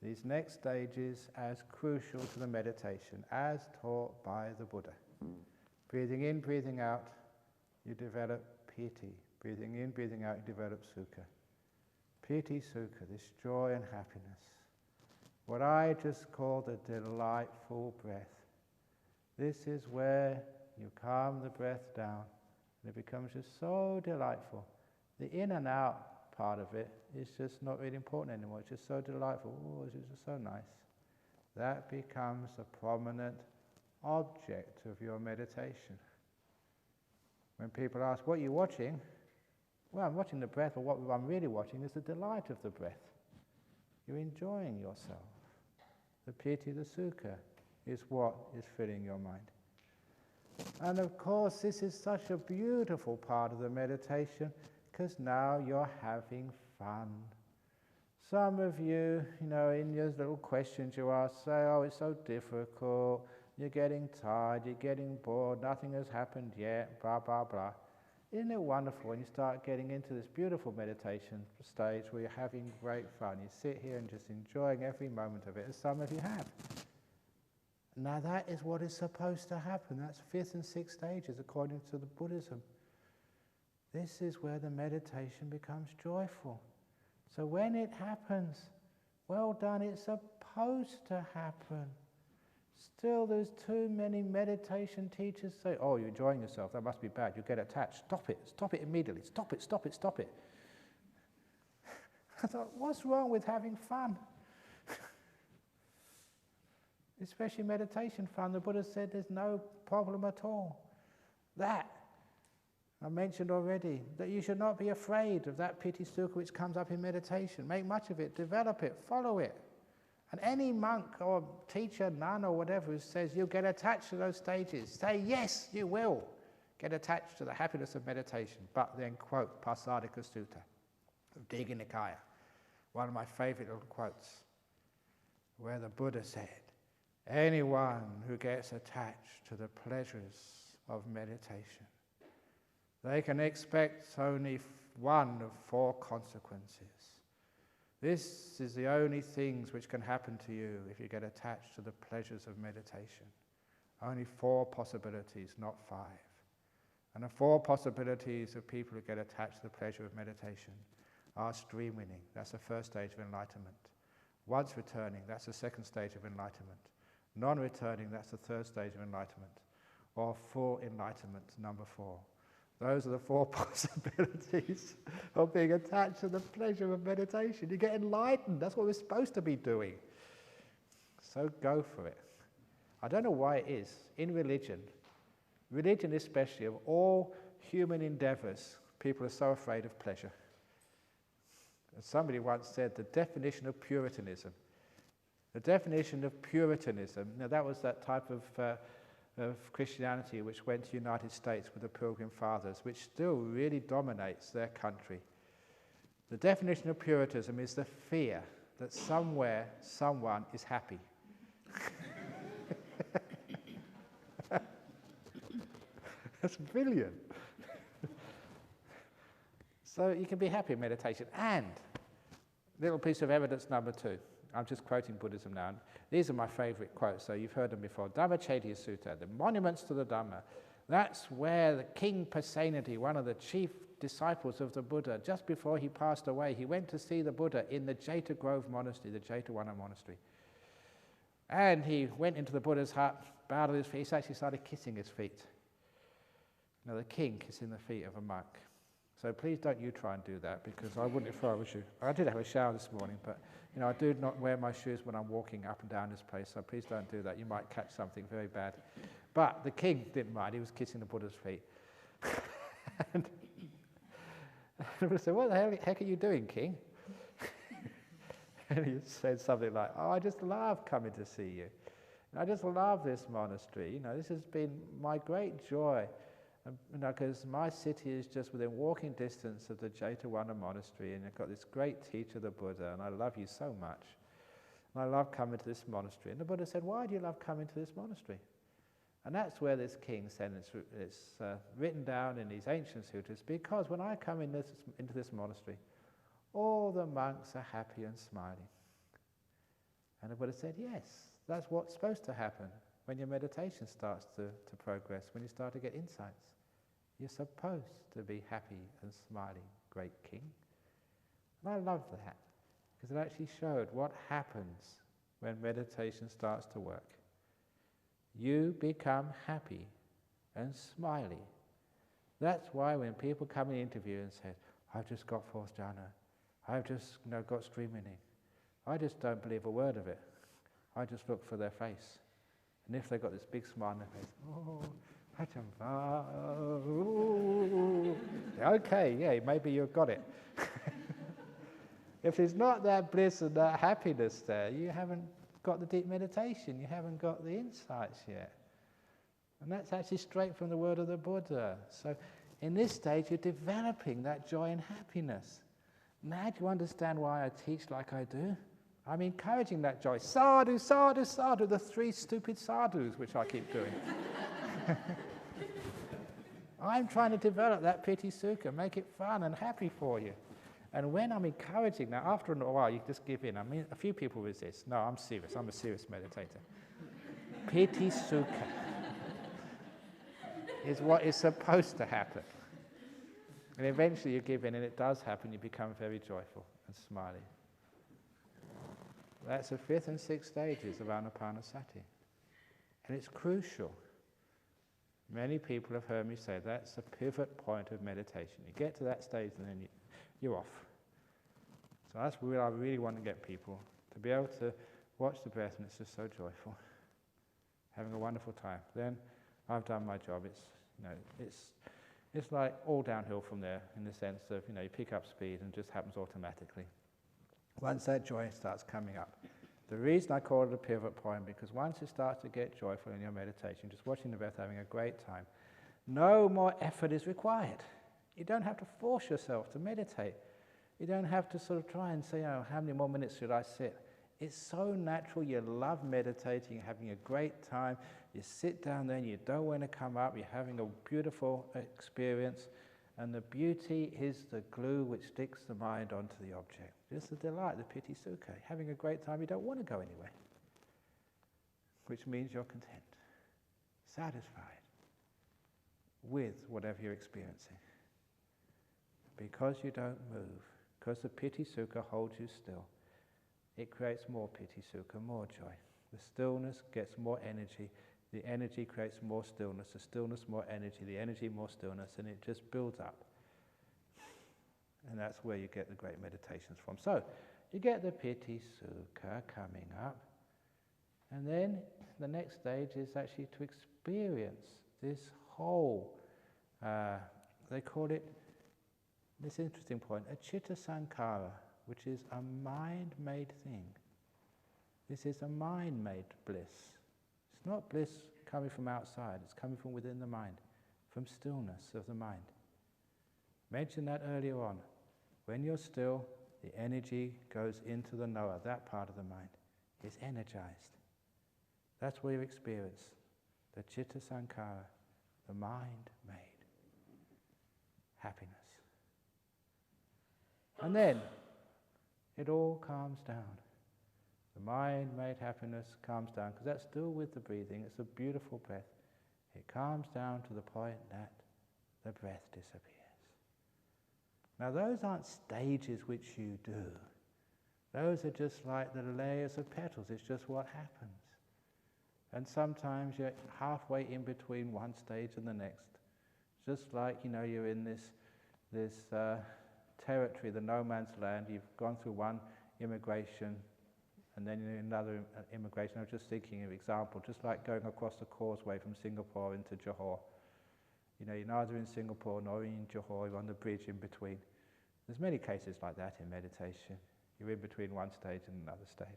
S1: these next stages as crucial to the meditation, as taught by the Buddha. Breathing in, breathing out, you develop piti. Breathing in, breathing out, you develop sukha. Piti sukha, this joy and happiness. What I just call the delightful breath. This is where you calm the breath down, and it becomes just so delightful. The in and out part of it is just not really important anymore. It's just so delightful. Oh, it's just so nice. That becomes a prominent object of your meditation. When people ask, what are you watching? Well, I'm watching the breath, but what I'm really watching is the delight of the breath. You're enjoying yourself. The piti, the sukha, is what is filling your mind. And of course, this is such a beautiful part of the meditation, because now you're having fun. Some of you, in your little questions you ask, say, oh, it's so difficult, you're getting tired, you're getting bored, nothing has happened yet, blah, blah, blah. Isn't it wonderful when you start getting into this beautiful meditation stage where you're having great fun? You sit here and just enjoying every moment of it, as some of you have. Now that is what is supposed to happen. That's 5th and 6th stages according to the Buddhism. This is where the meditation becomes joyful. So when it happens, well done, it's supposed to happen. Still, there's too many meditation teachers say, oh, you're enjoying yourself, that must be bad, you get attached, stop it immediately, stop it. I thought, what's wrong with having fun? Especially meditation fun, the Buddha said there's no problem at all. That, I mentioned already, that you should not be afraid of that piti sukha which comes up in meditation. Make much of it, develop it, follow it. And any monk or teacher, nun or whatever, who says you'll get attached to those stages, say yes, you will get attached to the happiness of meditation. But then quote Pasadika Sutta of Digha Nikaya, one of my favorite little quotes, where the Buddha said, anyone who gets attached to the pleasures of meditation, they can expect only one of 4 consequences. This is the only things which can happen to you if you get attached to the pleasures of meditation. Only 4 possibilities, not 5. And the 4 possibilities of people who get attached to the pleasure of meditation are stream winning, that's the first stage of enlightenment. Once returning, that's the second stage of enlightenment. Non-returning, that's the third stage of enlightenment. Or full enlightenment, number 4. Those are the 4 possibilities of being attached to the pleasure of meditation. You get enlightened, that's what we're supposed to be doing. So go for it. I don't know why it is, in religion especially, of all human endeavors, people are so afraid of pleasure. As somebody once said, the definition of Puritanism. Now that was that type of Christianity which went to the United States with the Pilgrim Fathers, which still really dominates their country. The definition of Puritanism is the fear that somewhere, someone is happy. That's brilliant. So you can be happy in meditation. And, little piece of evidence number 2. I'm just quoting Buddhism now. These are my favorite quotes, so you've heard them before. Dhammacettiya Sutta, the monuments to the Dhamma. That's where the King Pasenadi, one of the chief disciples of the Buddha, just before he passed away, he went to see the Buddha in the Jeta Grove Monastery, the Jetavana Monastery. And he went into the Buddha's hut, bowed on his feet, he actually started kissing his feet. Now the king kissing the feet of a monk. So please don't you try and do that, because I wouldn't if I was you. I did have a shower this morning, but I do not wear my shoes when I'm walking up and down this place, so please don't do that. You might catch something very bad. But the king didn't mind. He was kissing the Buddha's feet. And the Buddha said, what the heck are you doing, king? And he said something like, I just love coming to see you. And I just love this monastery. This has been my great joy. Because my city is just within walking distance of the Jetavana Monastery, and I've got this great teacher, the Buddha, and I love you so much. And I love coming to this monastery. And the Buddha said, why do you love coming to this monastery? And that's where this king said, it's written down in these ancient sutras, because when I come into this monastery, all the monks are happy and smiling. And the Buddha said, yes, that's what's supposed to happen when your meditation starts to progress, when you start to get insights. You're supposed to be happy and smiling, great king. And I love that, because it actually showed what happens when meditation starts to work. You become happy and smiley. That's why when people come in interview and say, I've just got fourth jhana, I've just got stream winning, I just don't believe a word of it. I just look for their face. And if they've got this big smile on their face, okay, yeah, maybe you've got it. If there's not that bliss and that happiness there, you haven't got the deep meditation, you haven't got the insights yet. And that's actually straight from the word of the Buddha. So in this stage, you're developing that joy and happiness. Now do you understand why I teach like I do? I'm encouraging that joy. Sadhu, sadhu, sadhu, the 3 stupid sadhus, which I keep doing. I'm trying to develop that piti sukha, make it fun and happy for you. And when I'm encouraging that, after a while, you just give in. I mean, a few people resist. No, I'm serious. I'm a serious meditator. Piti sukha is what is supposed to happen. And eventually you give in, and it does happen. You become very joyful and smiling. That's the 5th and 6th stages of Anapanasati. And it's crucial. Many people have heard me say that's the pivot point of meditation. You get to that stage and then you're off. So that's where I really want to get people, to be able to watch the breath, and it's just so joyful. Having a wonderful time. Then I've done my job. It's like all downhill from there, in the sense of, you pick up speed and it just happens automatically. Once that joy starts coming up, The reason I call it a pivot point, because once it starts to get joyful in your meditation, just watching the breath, having a great time, no more effort is required. You don't have to force yourself to meditate. You don't have to sort of try and say, oh, how many more minutes should I sit? It's so natural. You love meditating, you're having a great time. You sit down there and you don't want to come up. You're having a beautiful experience. And the beauty is the glue which sticks the mind onto the object. Just the delight, the piti sukha. Having a great time, you don't want to go anywhere. Which means you're content, satisfied with whatever you're experiencing. Because you don't move, because the piti sukha holds you still, it creates more piti sukha, more joy. The stillness gets more energy. The energy creates more stillness. The stillness more energy. The energy more stillness, and it just builds up. And that's where you get the great meditations from. So, you get the piti sukha coming up, and then the next stage is actually to experience this whole, they call it, this interesting point, a chitta sankhara, which is a mind-made thing. This is a mind-made bliss. It's not bliss coming from outside, it's coming from within the mind, from stillness of the mind. Mentioned that earlier on. When you're still, the energy goes into the knower, that part of the mind is energized. That's where you experience the chitta sankhara, the mind-made happiness. And then it all calms down. The mind-made happiness calms down, because that's still with the breathing. It's a beautiful breath. It calms down to the point that the breath disappears. Now those aren't stages which you do. Those are just like the layers of petals. It's just what happens. And sometimes you're halfway in between one stage and the next. Just like, you're in this territory, the no man's land. You've gone through one immigration, and then another immigration. I was just thinking of an example, just like going across the causeway from Singapore into Johor. You're neither in Singapore nor in Johor, you're on the bridge in between. There's many cases like that in meditation. You're in between one stage and another stage.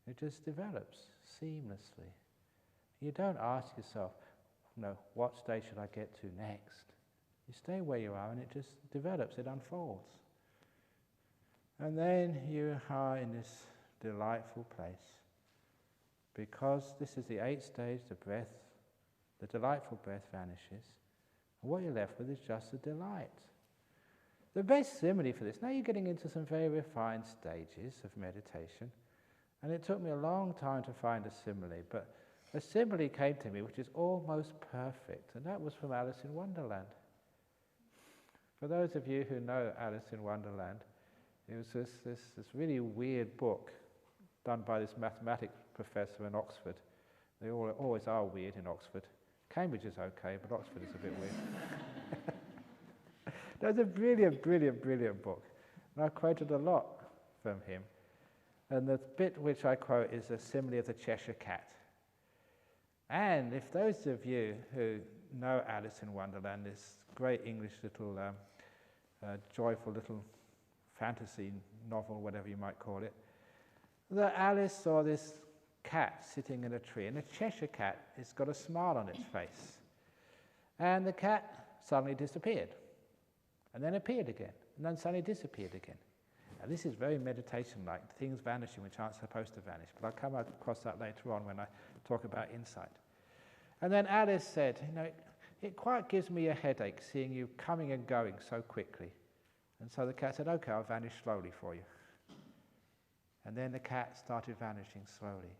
S1: It just develops seamlessly. You don't ask yourself, what stage should I get to next? You stay where you are and it just develops, it unfolds. And then you are in this delightful place. Because this is the 8th stage, the delightful breath vanishes. And what you're left with is just the delight. The best simile for this, now you're getting into some very refined stages of meditation, and it took me a long time to find a simile, but a simile came to me which is almost perfect, and that was from Alice in Wonderland. For those of you who know Alice in Wonderland, it was this really weird book done by this mathematics professor in Oxford. They always are weird in Oxford. Cambridge is okay, but Oxford is a bit weird. That was a brilliant, brilliant, brilliant book. And I quoted a lot from him. And the bit which I quote is a simile of the Cheshire Cat. And if those of you who know Alice in Wonderland, this great English little, joyful little fantasy novel, whatever you might call it, that Alice saw this cat sitting in a tree, and the Cheshire Cat has got a smile on its face. And the cat suddenly disappeared, and then appeared again, and then suddenly disappeared again. Now this is very meditation-like, things vanishing which aren't supposed to vanish, but I'll come across that later on when I talk about insight. And then Alice said, it quite gives me a headache seeing you coming and going so quickly. And so the cat said, okay, I'll vanish slowly for you. And then the cat started vanishing slowly.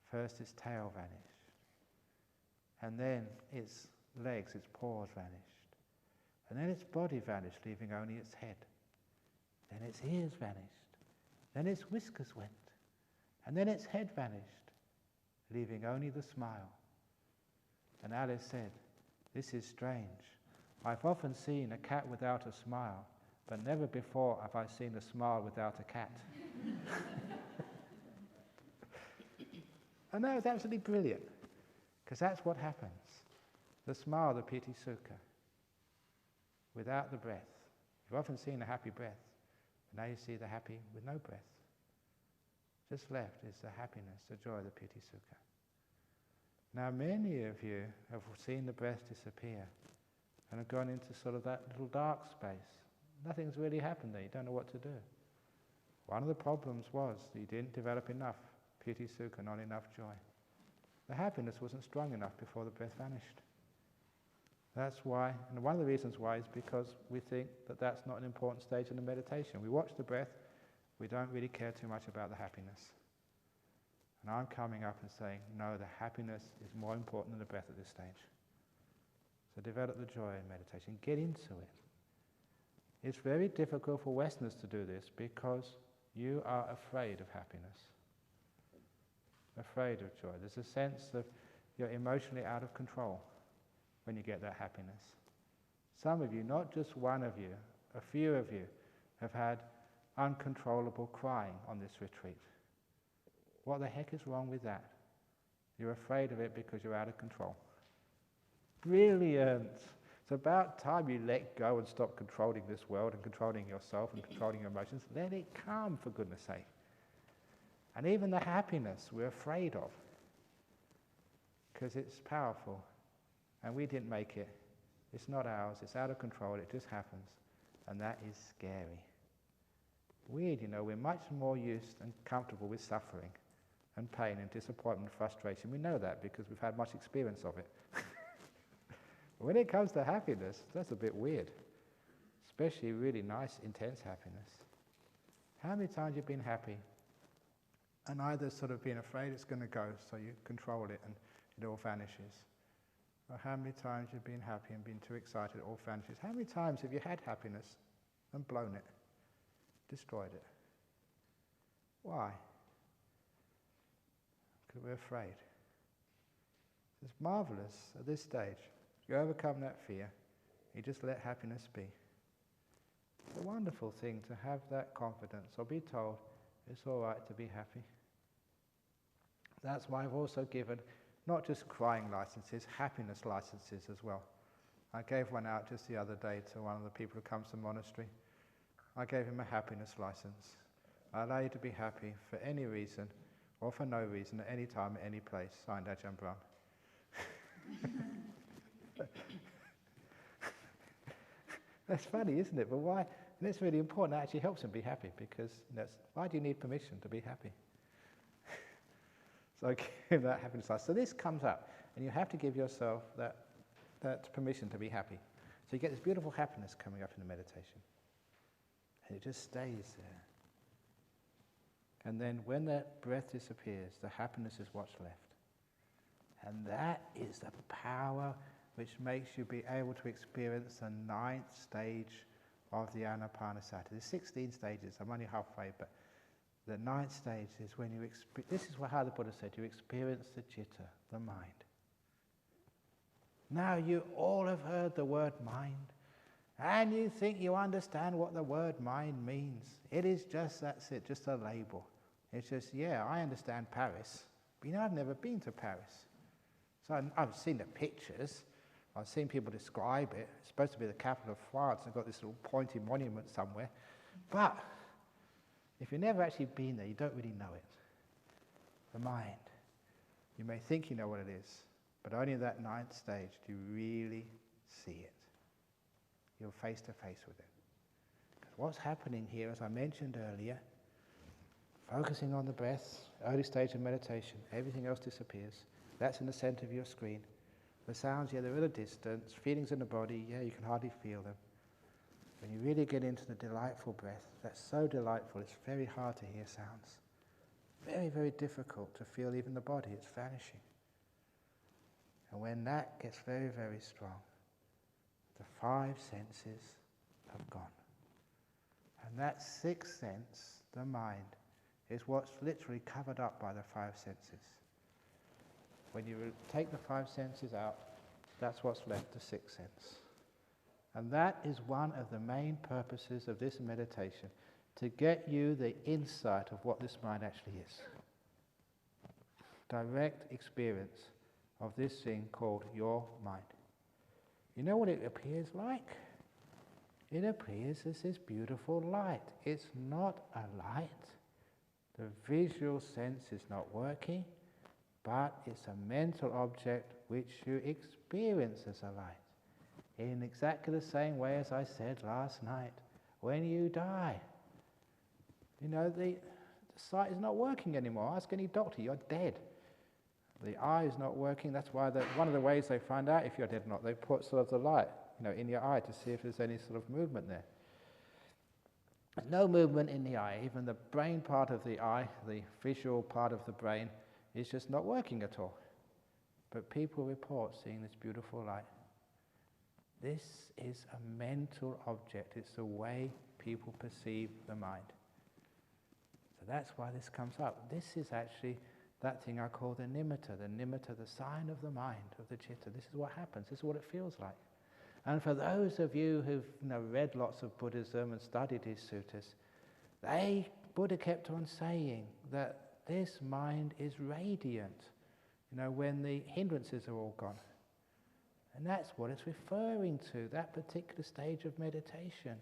S1: First its tail vanished, and then its legs, its paws vanished, and then its body vanished, leaving only its head. Then its ears vanished, then its whiskers went, and then its head vanished, leaving only the smile. And Alice said, this is strange. I've often seen a cat without a smile, but never before have I seen a smile without a cat. And that was absolutely brilliant, because that's what happens. The smile, the piti sukha, without the breath. You've often seen a happy breath, but now you see the happy with no breath. just left is the happiness, the joy, the piti sukha. Now many of you have seen the breath disappear and have gone into sort of that little dark space. Nothing's really happened there, you don't know what to do. One of the problems was that you didn't develop enough piti sukha, not enough joy. The happiness wasn't strong enough before the breath vanished. That's why, and one of the reasons why is because we think that that's not an important stage in the meditation. We watch the breath, we don't really care too much about the happiness. And I'm coming up and saying, no, the happiness is more important than the breath at this stage. So develop the joy in meditation, get into it. It's very difficult for Westerners to do this because you are afraid of happiness, afraid of joy. There's a sense of you're emotionally out of control when you get that happiness. Some of you, not just one of you, a few of you have had uncontrollable crying on this retreat. What the heck is wrong with that? You're afraid of it because you're out of control. Brilliant! It's about time you let go and stop controlling this world and controlling yourself and controlling your emotions. Let it come, for goodness sake. And even the happiness we're afraid of, because it's powerful and we didn't make it. It's not ours, it's out of control, it just happens. And that is scary. Weird, you know, we're much more used and comfortable with suffering and pain and disappointment and frustration. We know that because we've had much experience of it. When it comes to happiness, that's a bit weird. Especially really nice, intense happiness. How many times you've been happy and either sort of been afraid it's going to go, so you control it and it all vanishes? Or how many times you've been happy and been too excited, it all vanishes? How many times have you had happiness and blown it, destroyed it? Why? Because we're afraid. It's marvelous at this stage. You overcome that fear, you just let happiness be. It's a wonderful thing to have that confidence, or be told it's all right to be happy. That's why I've also given not just crying licenses, happiness licenses as well. I gave one out just the other day to one of the people who comes to the monastery. I gave him a happiness license. I allow you to be happy for any reason, or for no reason, at any time, at any place. Signed, Ajahan Brahm. That's funny, isn't it? But why? And it's really important. It actually helps him be happy because why do you need permission to be happy? So I give that happiness license. So this comes up, and you have to give yourself that permission to be happy. So you get this beautiful happiness coming up in the meditation, and it just stays there. And then when that breath disappears, the happiness is what's left. And that is the power which makes you be able to experience the 9th stage of the Anapanasati. There's 16 stages, I'm only halfway, but the 9th stage is when you experience, this is how the Buddha said, you experience the citta, the mind. Now you all have heard the word mind, and you think you understand what the word mind means. It is just, that's it, just a label. It's just, yeah, I understand Paris, but you know, I've never been to Paris. So I've seen the pictures, I've seen people describe it. It's supposed to be the capital of France, I've got this little pointy monument somewhere. But if you've never actually been there, you don't really know it. The mind. You may think you know what it is, but only in that 9th stage do you really see it. You're face to face with it. Because what's happening here, as I mentioned earlier, focusing on the breath, early stage of meditation, everything else disappears. That's in the center of your screen. The sounds, yeah, they're at a distance. Feelings in the body, yeah, you can hardly feel them. When you really get into the delightful breath, that's so delightful, it's very hard to hear sounds. Very, very difficult to feel even the body, it's vanishing. And when that gets very, very strong, the 5 senses have gone. And that 6th sense, the mind, is what's literally covered up by the 5 senses. When you take the 5 senses out, that's what's left, the 6th sense. And that is one of the main purposes of this meditation, to get you the insight of what this mind actually is. Direct experience of this thing called your mind. You know what it appears like? It appears as this beautiful light. It's not a light. The visual sense is not working, but it's a mental object which you experience as a light. In exactly the same way as I said last night, when you die, the sight is not working anymore. Ask any doctor, you're dead. The eye is not working. That's why one of the ways they find out if you're dead or not, they put sort of the light, in your eye to see if there's any sort of movement there. No movement in the eye. Even the brain part of the eye, the visual part of the brain, is just not working at all. But people report seeing this beautiful light. This is a mental object. It's the way people perceive the mind. So that's why this comes up. This is actually that thing I call the nimitta, the sign of the mind, of the citta. This is what happens. This is what it feels like. And for those of you who've read lots of Buddhism and studied his suttas, Buddha kept on saying that this mind is radiant, when the hindrances are all gone. And that's what it's referring to, that particular stage of meditation.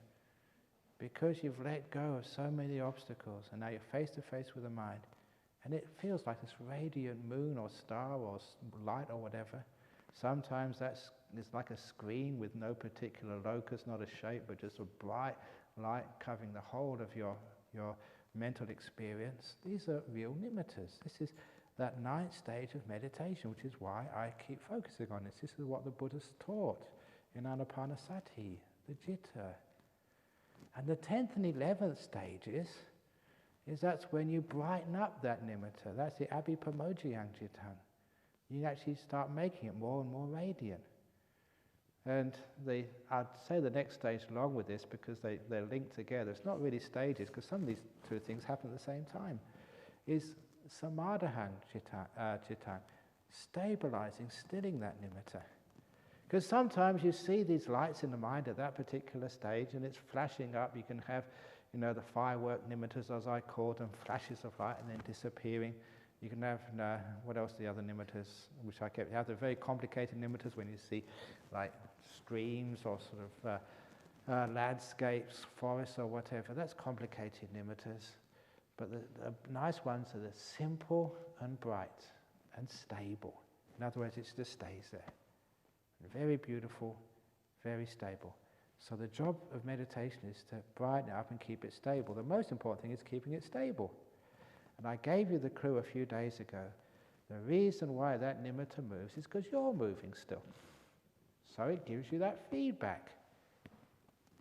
S1: Because you've let go of so many obstacles, and now you're face to face with the mind, and it feels like this radiant moon or star or light or whatever. Sometimes it's like a screen with no particular locus, not a shape, but just a bright light covering the whole of your mental experience. These are real nimittas. This is that ninth stage of meditation, which is why I keep focusing on this. This is what the Buddha's taught in Anapanasati, the citta. And the 10th and 11th stages is that's when you brighten up that nimitta. That's the abhipamojayang citta. You actually start making it more and more radiant. And I'd say the next stage along with this, because they're linked together, it's not really stages, because some of these two things happen at the same time, is samadhahang citta, stabilizing, stilling that nimitta. Because sometimes you see these lights in the mind at that particular stage, and it's flashing up. You can have, the firework nimittas, as I call them, flashes of light and then disappearing. You can have, what else the other nimittas, which I kept, you have the very complicated nimittas when you see like streams or sort of landscapes, forests or whatever. That's complicated nimittas. But the nice ones are the simple and bright and stable. In other words, it just stays there. Very beautiful, very stable. So the job of meditation is to brighten it up and keep it stable. The most important thing is keeping it stable. And I gave you the clue a few days ago. The reason why that nimitta moves is because you're moving still. So it gives you that feedback.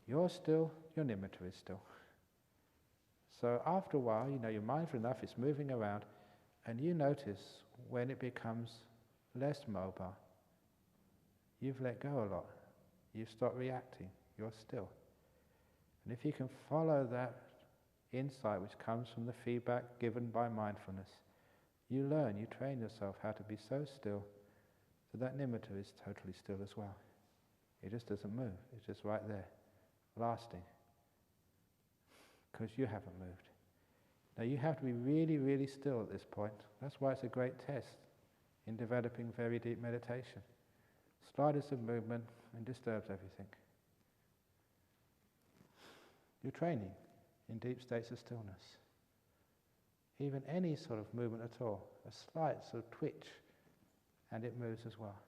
S1: You're still, your nimitta is still. So after a while, you're mindful enough, it's moving around, and you notice when it becomes less mobile. You've let go a lot. You've stopped reacting. You're still. And if you can follow that insight which comes from the feedback given by mindfulness, you learn, you train yourself how to be so still that nimitta is totally still as well. It just doesn't move. It's just right there, lasting. Because you haven't moved. Now you have to be really, really still at this point. That's why it's a great test in developing very deep meditation. Slightest of movement and disturbs everything. You're training in deep states of stillness. Even any sort of movement at all, a slight sort of twitch, and it moves as well.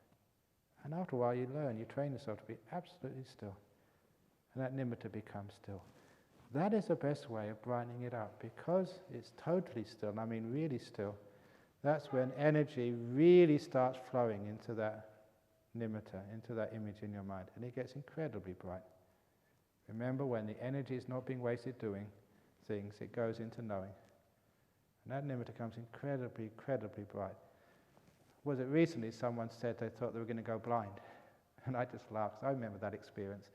S1: And after a while you learn, you train yourself to be absolutely still. And that nimitta becomes still. That is the best way of brightening it up, because it's totally still, and I mean really still. That's when energy really starts flowing into that nimitta, into that image in your mind, and it gets incredibly bright. Remember, when the energy is not being wasted doing things, it goes into knowing. And that nimitta becomes incredibly, incredibly bright. Was it recently someone said they thought they were going to go blind? And I just laughed. I remember that experience.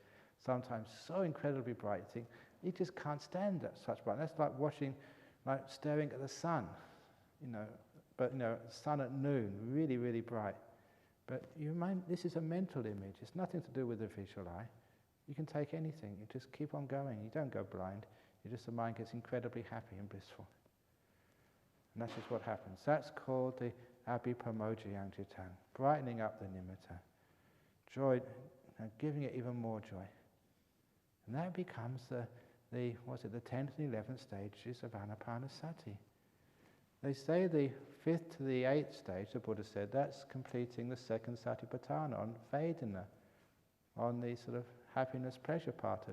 S1: Sometimes so incredibly bright, you think, you just can't stand that such bright. That's like staring at the sun, but sun at noon, really, really bright. But your mind, this is a mental image. It's nothing to do with the visual eye. You can take anything. You just keep on going. You don't go blind. The mind gets incredibly happy and blissful. And that's just what happens. That's called the abhipamojayang citta, brightening up the nimitta. Joy, giving it even more joy. And that becomes the 10th and 11th stages of Anapanasati. They say the 5th to the 8th stage, the Buddha said, that's completing the second Satipatthana on Vedana, on the sort of happiness, pleasure part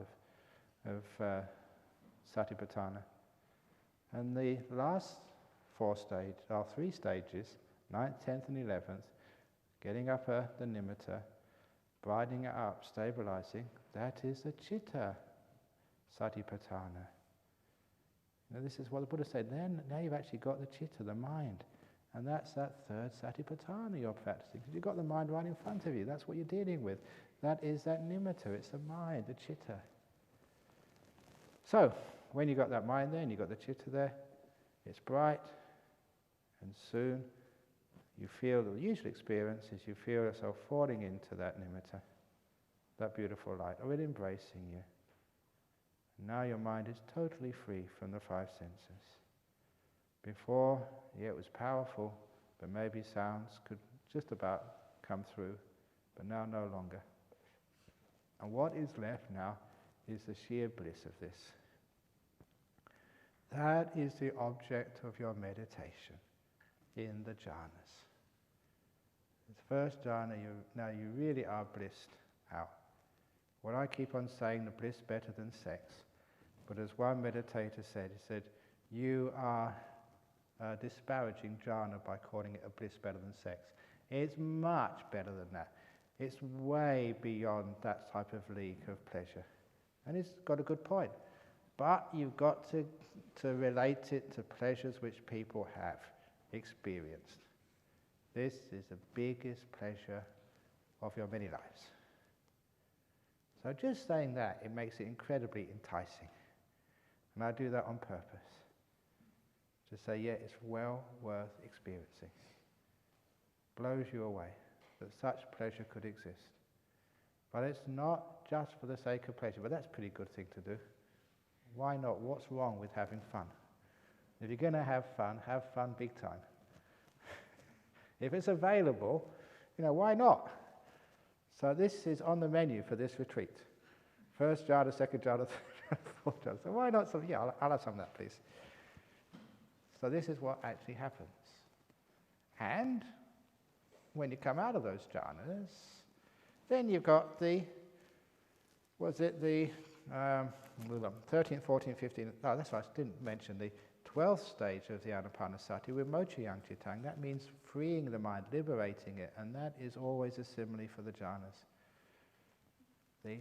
S1: of Satipatthana. And the last 3 stages, 9th, 10th and 11th, getting up the nimitta, brightening it up, stabilizing, that is the Chitta Satipatthana. Now this is what the Buddha said, then now you've actually got the Chitta, the mind. And that's that 3rd Satipatthana you're practicing. Because you've got the mind right in front of you, that's what you're dealing with. That is that nimitta, it's the mind, the Chitta. So, when you've got that mind there and you've got the Chitta there, it's bright, and soon you feel, the usual experience is you feel yourself falling into that nimitta, that beautiful light, or it embracing you. Now your mind is totally free from the 5 senses. Before, yeah, it was powerful, but maybe sounds could just about come through, but now no longer. And what is left now is the sheer bliss of this. That is the object of your meditation in the jhanas. The first jhana, now you really are blissed out. What I keep on saying, the bliss better than sex. But as one meditator said, he said, you are disparaging jhana by calling it a bliss better than sex. It's much better than that. It's way beyond that type of league of pleasure. And he's got a good point. But you've got to relate it to pleasures which people have experienced. This is the biggest pleasure of your many lives. So just saying that, it makes it incredibly enticing. And I do that on purpose. To say, yeah, it's well worth experiencing. Blows you away that such pleasure could exist. But it's not just for the sake of pleasure, but that's a pretty good thing to do. Why not? What's wrong with having fun? If you're going to have fun big time. If it's available, why not? So this is on the menu for this retreat. First jhana, second jhana, third jhana, fourth jhana. So why not some? Yeah, I'll have some of that, please. So this is what actually happens. And when you come out of those jhanas, then you've got the 13th, 14th, 15th, oh, that's right, I didn't mention the 12th stage of the Anapanasati with Mochayangchitang. That means freeing the mind, liberating it, and that is always a simile for the jhanas. The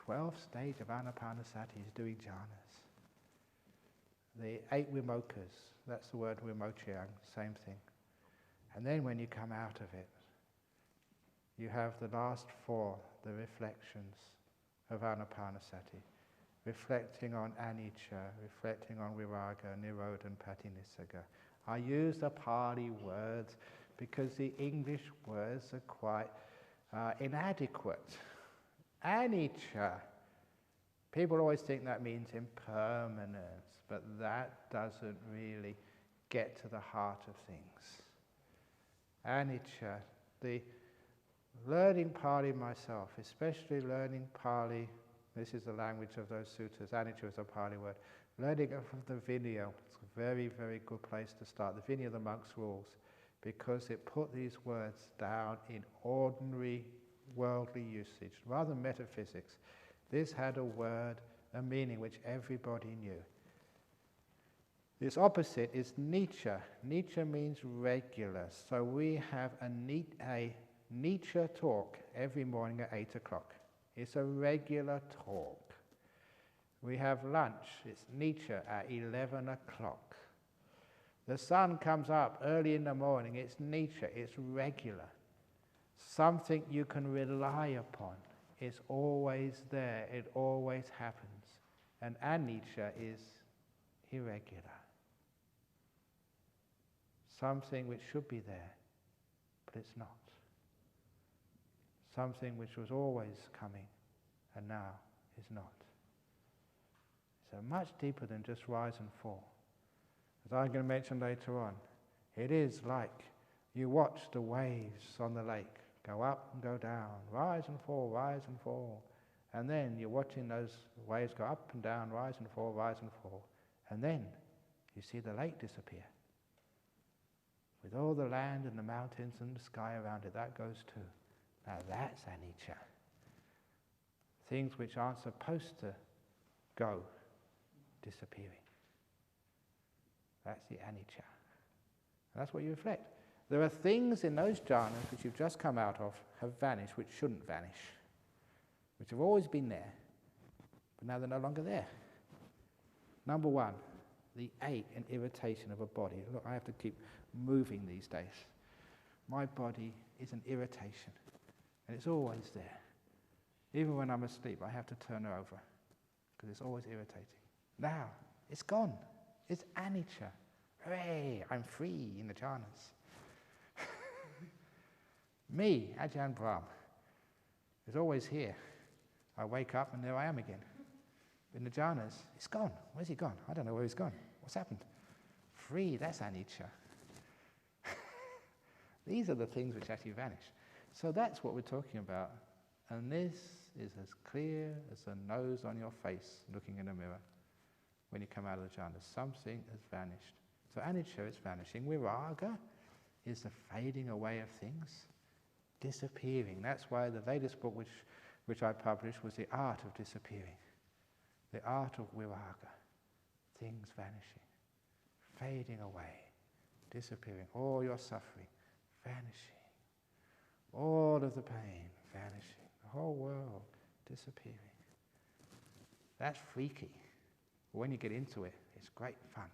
S1: 12th stage of Anapanasati is doing jhanas. The 8 Vimokas, that's the word Vimochayang, same thing. And then when you come out of it, you have the last 4, the reflections of Anapanasati, reflecting on anicca, reflecting on viraga, nirodha and patinissagga. I use the Pali words because the English words are quite inadequate. Anicca, people always think that means impermanence, but that doesn't really get to the heart of things. Anicca, the learning Pali myself, especially learning Pali, this is the language of those suttas, anicca is a Pali word, learning it from the Vinaya, it's a very, very good place to start, the Vinaya, the monk's rules, because it put these words down in ordinary worldly usage, rather than metaphysics. This had a word, a meaning which everybody knew. Its opposite is nicca. Nicca means regular. So we have a nicca talk every morning at 8 o'clock. It's a regular talk. We have lunch, it's nicca at 11 o'clock. The sun comes up early in the morning, it's nicca, it's regular. Something you can rely upon. It's always there, it always happens. And anicca is irregular. Something which should be there, but it's not. Something which was always coming, and now is not. So much deeper than just rise and fall. As I'm going to mention later on, it is like you watch the waves on the lake go up and go down, rise and fall, and then you're watching those waves go up and down, rise and fall, and then you see the lake disappear. with all the land and the mountains and the sky around it, that goes too. Now that's anicca. Things which aren't supposed to go, disappearing. That's the anicca. And that's what you reflect. There are things in those jhanas which you've just come out of, have vanished, which shouldn't vanish, which have always been there, but now they're no longer there. Number one, the ache and irritation of a body. Look, I have to keep moving these days. My body is an irritation, and it's always there. Even when I'm asleep, I have to turn her over, because it's always irritating. Now, it's gone. It's anicca. Hooray, I'm free in the jhanas. Me, Ajahan Brahm, is always here. I wake up and there I am again. In the jhanas, it's gone. Where's he gone? I don't know where he's gone. What's happened? Free, that's anicca. These are the things which actually vanish. So that's what we're talking about. And this is as clear as the nose on your face looking in a mirror when you come out of the jhanas. Something has vanished. So anicca is vanishing. Viraga is the fading away of things, disappearing. That's why the latest book which I published was The Art of Disappearing. The art of viraga. Things vanishing, fading away, disappearing. All your suffering, vanishing. All of the pain, vanishing. The whole world, disappearing. That's freaky. When you get into it, it's great fun.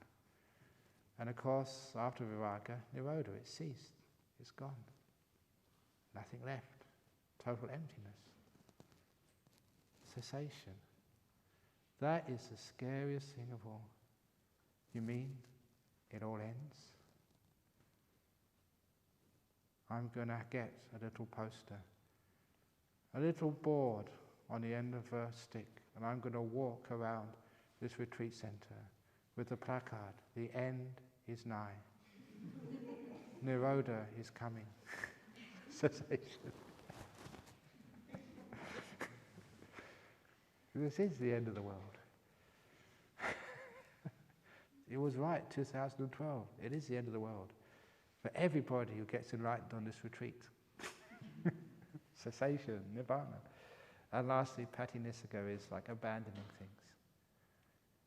S1: And of course, after viraga, nirodha, it ceased. It's gone. Nothing left. Total emptiness. Cessation. That is the scariest thing of all. You mean it all ends? I'm going to get a little poster, a little board on the end of a stick, and I'm going to walk around this retreat center with the placard, the end is nigh. Nirodha is coming. Cessation. This is the end of the world. It was right, 2012. It is the end of the world. For everybody who gets enlightened on this retreat. Cessation, nibbana. And lastly, patinissagga is like abandoning things.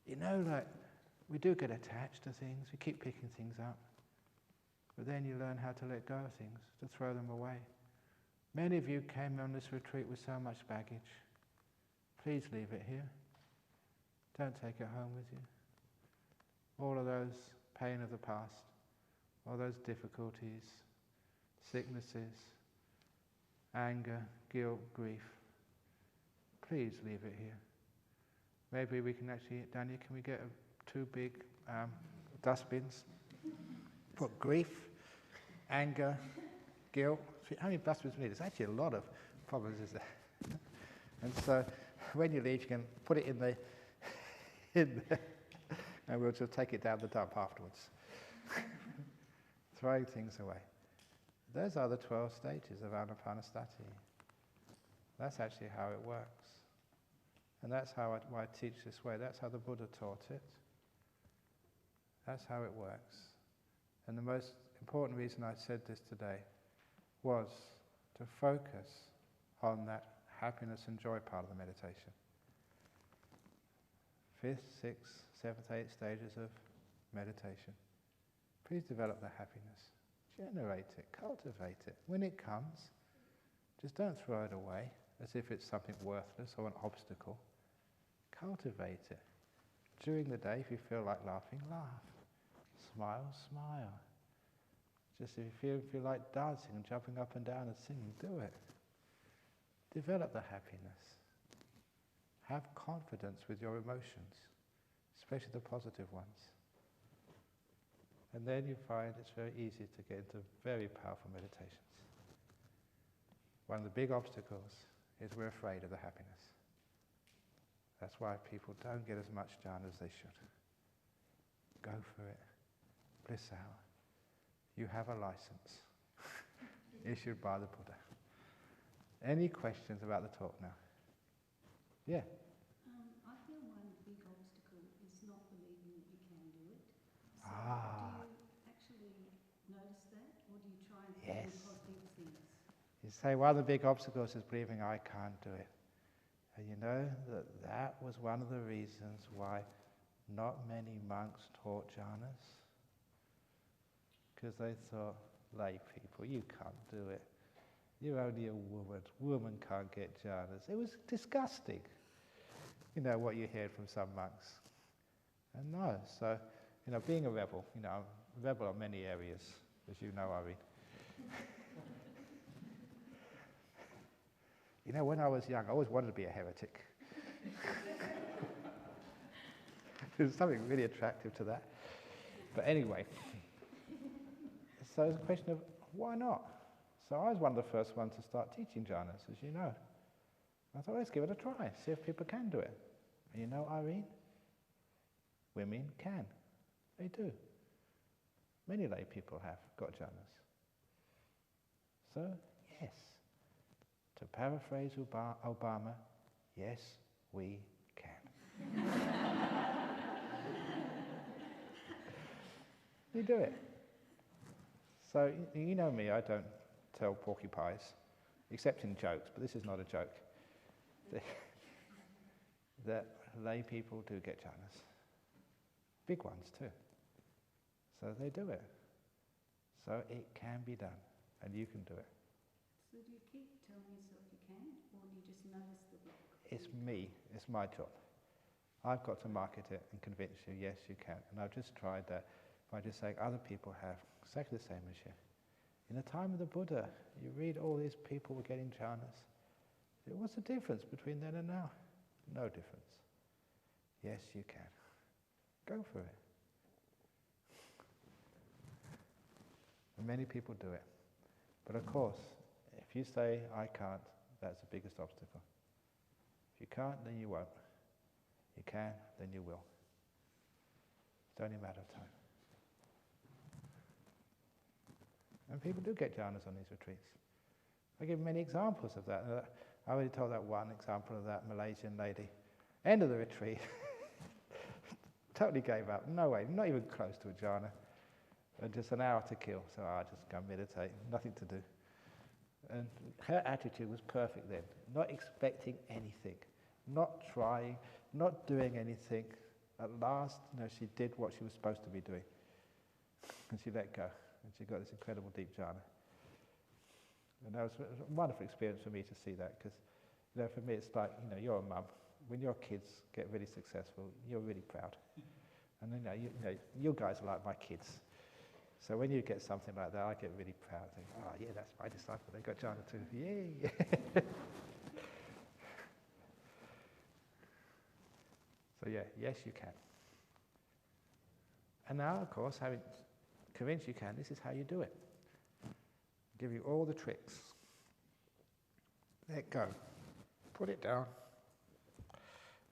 S1: You know, like, we do get attached to things, we keep picking things up. But then you learn how to let go of things, to throw them away. Many of you came on this retreat with so much baggage. Please leave it here. Don't take it home with you. All of those pain of the past, all those difficulties, sicknesses, anger, guilt, grief. Please leave it here. Maybe we can actually, Daniel, can we get two big dustbins? Put grief, anger, guilt. How many dustbins we need? There's actually a lot of problems, is there? And so when you leave, you can put it in the and we'll just take it down the dump afterwards. Throwing things away. Those are the 12 stages of Anapanasati. That's actually how it works. And that's how why I teach this way. That's how the Buddha taught it. That's how it works. And the most important reason I said this today was to focus on that happiness and joy part of the meditation. 5th, 6th, 7th, 8th stages of meditation. Please develop the happiness. Generate it, cultivate it. When it comes, just don't throw it away as if it's something worthless or an obstacle. Cultivate it. During the day, if you feel like laughing, laugh. Smile, smile. Just if you feel like dancing and jumping up and down and singing, do it. Develop the happiness. Have confidence with your emotions, especially the positive ones. And then you find it's very easy to get into very powerful meditations. One of the big obstacles is we're afraid of the happiness. That's why people don't get as much jhana as they should. Go for it. Bliss hour. You have a license issued by the Buddha. Any questions about the talk now? Yeah.
S2: I feel one big obstacle is not believing that you can do it. So
S1: Ah.
S2: do you actually notice
S1: You say one of the big obstacles is believing I can't do it. And you know that was one of the reasons why not many monks taught jhanas. Because they thought, lay people, you can't do it. You're only a woman. Woman can't get jhanas. It was disgusting. You know what you heard from some monks. And no, so, being a rebel, I'm a rebel in many areas, as you know, Irene. When I was young, I always wanted to be a heretic. There's something really attractive to that. But anyway, so it's a question of why not? So I was one of the first ones to start teaching jhanas, as you know. I thought, let's give it a try, see if people can do it. And you know, Irene, women can. They do. Many lay people have got jhanas. So, yes. To paraphrase Obama, yes, we can. You do it. So, you know me, I don't tell porcupines, except in jokes, but this is not a joke. That lay people do get jhanas. Big ones too. So they do it. So it can be done, and you can do it.
S2: So do you keep telling yourself you can, or do you just notice the block?
S1: It's me, it's my job. I've got to market it and convince you, yes, you can. And I've just tried that by just saying other people have exactly the same as you. In the time of the Buddha, you read all these people were getting jhanas. What's the difference between then and now? No difference. Yes, you can. Go for it. And many people do it. But of course, if you say, I can't, that's the biggest obstacle. If you can't, then you won't. You can, then you will. It's only a matter of time. And people do get jhanas on these retreats. I give many examples of that. I already told that one example of that Malaysian lady. End of the retreat. Totally gave up. No way, not even close to a jhana. And just an hour to kill. So I just go meditate, nothing to do. And her attitude was perfect then. Not expecting anything. Not trying, not doing anything. At last, she did what she was supposed to be doing. And she let go. And she got this incredible deep jhana. And that was a wonderful experience for me to see that, because for me it's like, you're a mum. When your kids get really successful, you're really proud. And you guys are like my kids. So when you get something like that, I get really proud. I think, oh yeah, that's my disciple. They got jhana too. Yay! So yeah, yes you can. And now, of course, having convinced you can, this is how you do it. Give you all the tricks. Let go. Put it down.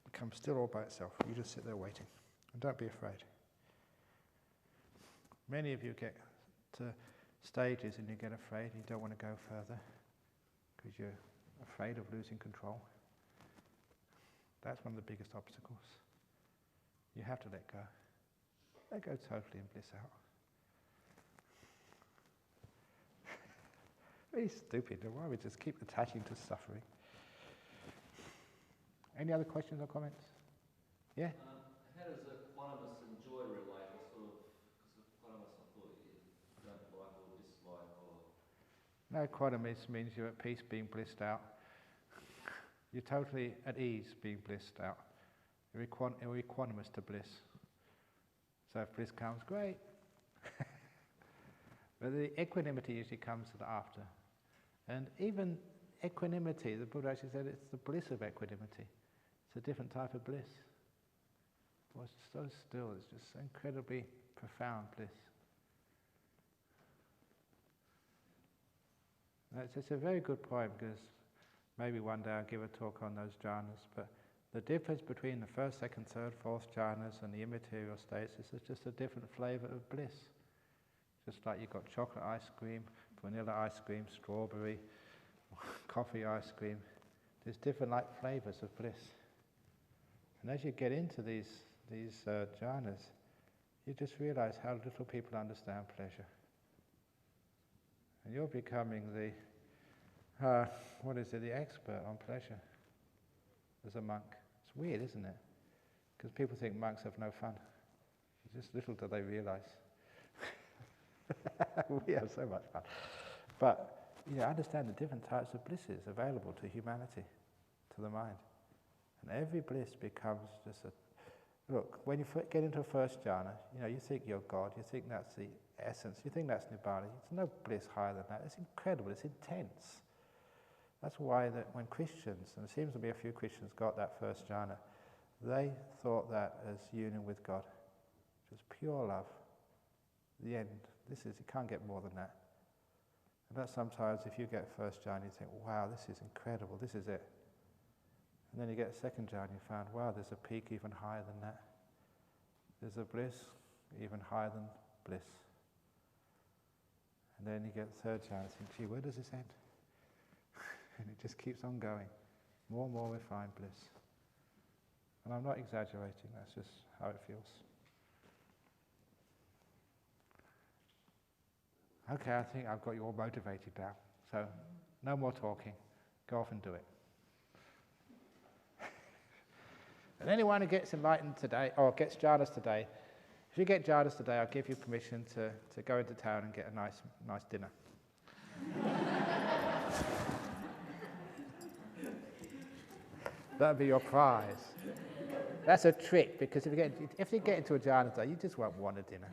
S1: Become still all by itself. You just sit there waiting. And don't be afraid. Many of you get to stages and you get afraid, you don't want to go further because you're afraid of losing control. That's one of the biggest obstacles. You have to let go. Let go totally and bliss out. Very stupid. Why we just keep attaching to suffering? Any other questions or comments? Yeah?
S3: How does equanimous and joy relate? Because equanimous I thought you don't like or dislike or...
S1: No, equanimous means you're at peace being blissed out. You're totally at ease being blissed out. You're equanimous to bliss. So if bliss comes, great. But the equanimity usually comes to the after. And even equanimity, the Buddha actually said it's the bliss of equanimity. It's a different type of bliss. It was so still, it's just so incredibly profound bliss. It's a very good point, because maybe one day I'll give a talk on those jhanas, but the difference between the first, second, third, fourth jhanas and the immaterial states is just a different flavour of bliss. Just like you've got chocolate ice cream, vanilla ice cream, strawberry, coffee ice cream. There's different flavours of bliss. And as you get into these jhanas, you just realise how little people understand pleasure. And you're becoming what is it, the expert on pleasure as a monk. It's weird, isn't it? Because people think monks have no fun. Just little do they realize. We have so much fun. But understand the different types of blisses available to humanity, to the mind. And every bliss becomes just look, when you get into a first jhana, you think you're God, you think that's the essence, you think that's Nibbana. There's no bliss higher than that. It's incredible, it's intense. That's why that when Christians, and there seems to be a few Christians got that first jhana, they thought that as union with God. Just pure love. The end. You can't get more than that. And that sometimes if you get first jhana, you think, wow, this is incredible, this is it. And then you get second jhana, you find, wow, there's a peak even higher than that. There's a bliss even higher than bliss. And then you get third jhana, you think, gee, where does this end? And it just keeps on going. More and more refined bliss. And I'm not exaggerating, that's just how it feels. Okay, I think I've got you all motivated now. So, no more talking. Go off and do it. And anyone who gets enlightened today, or gets jhanas today, if you get jhanas today, I'll give you permission to go into town and get a nice dinner. That'll be your prize. That's a trick, because if you get into a jhana today, you just won't want a dinner.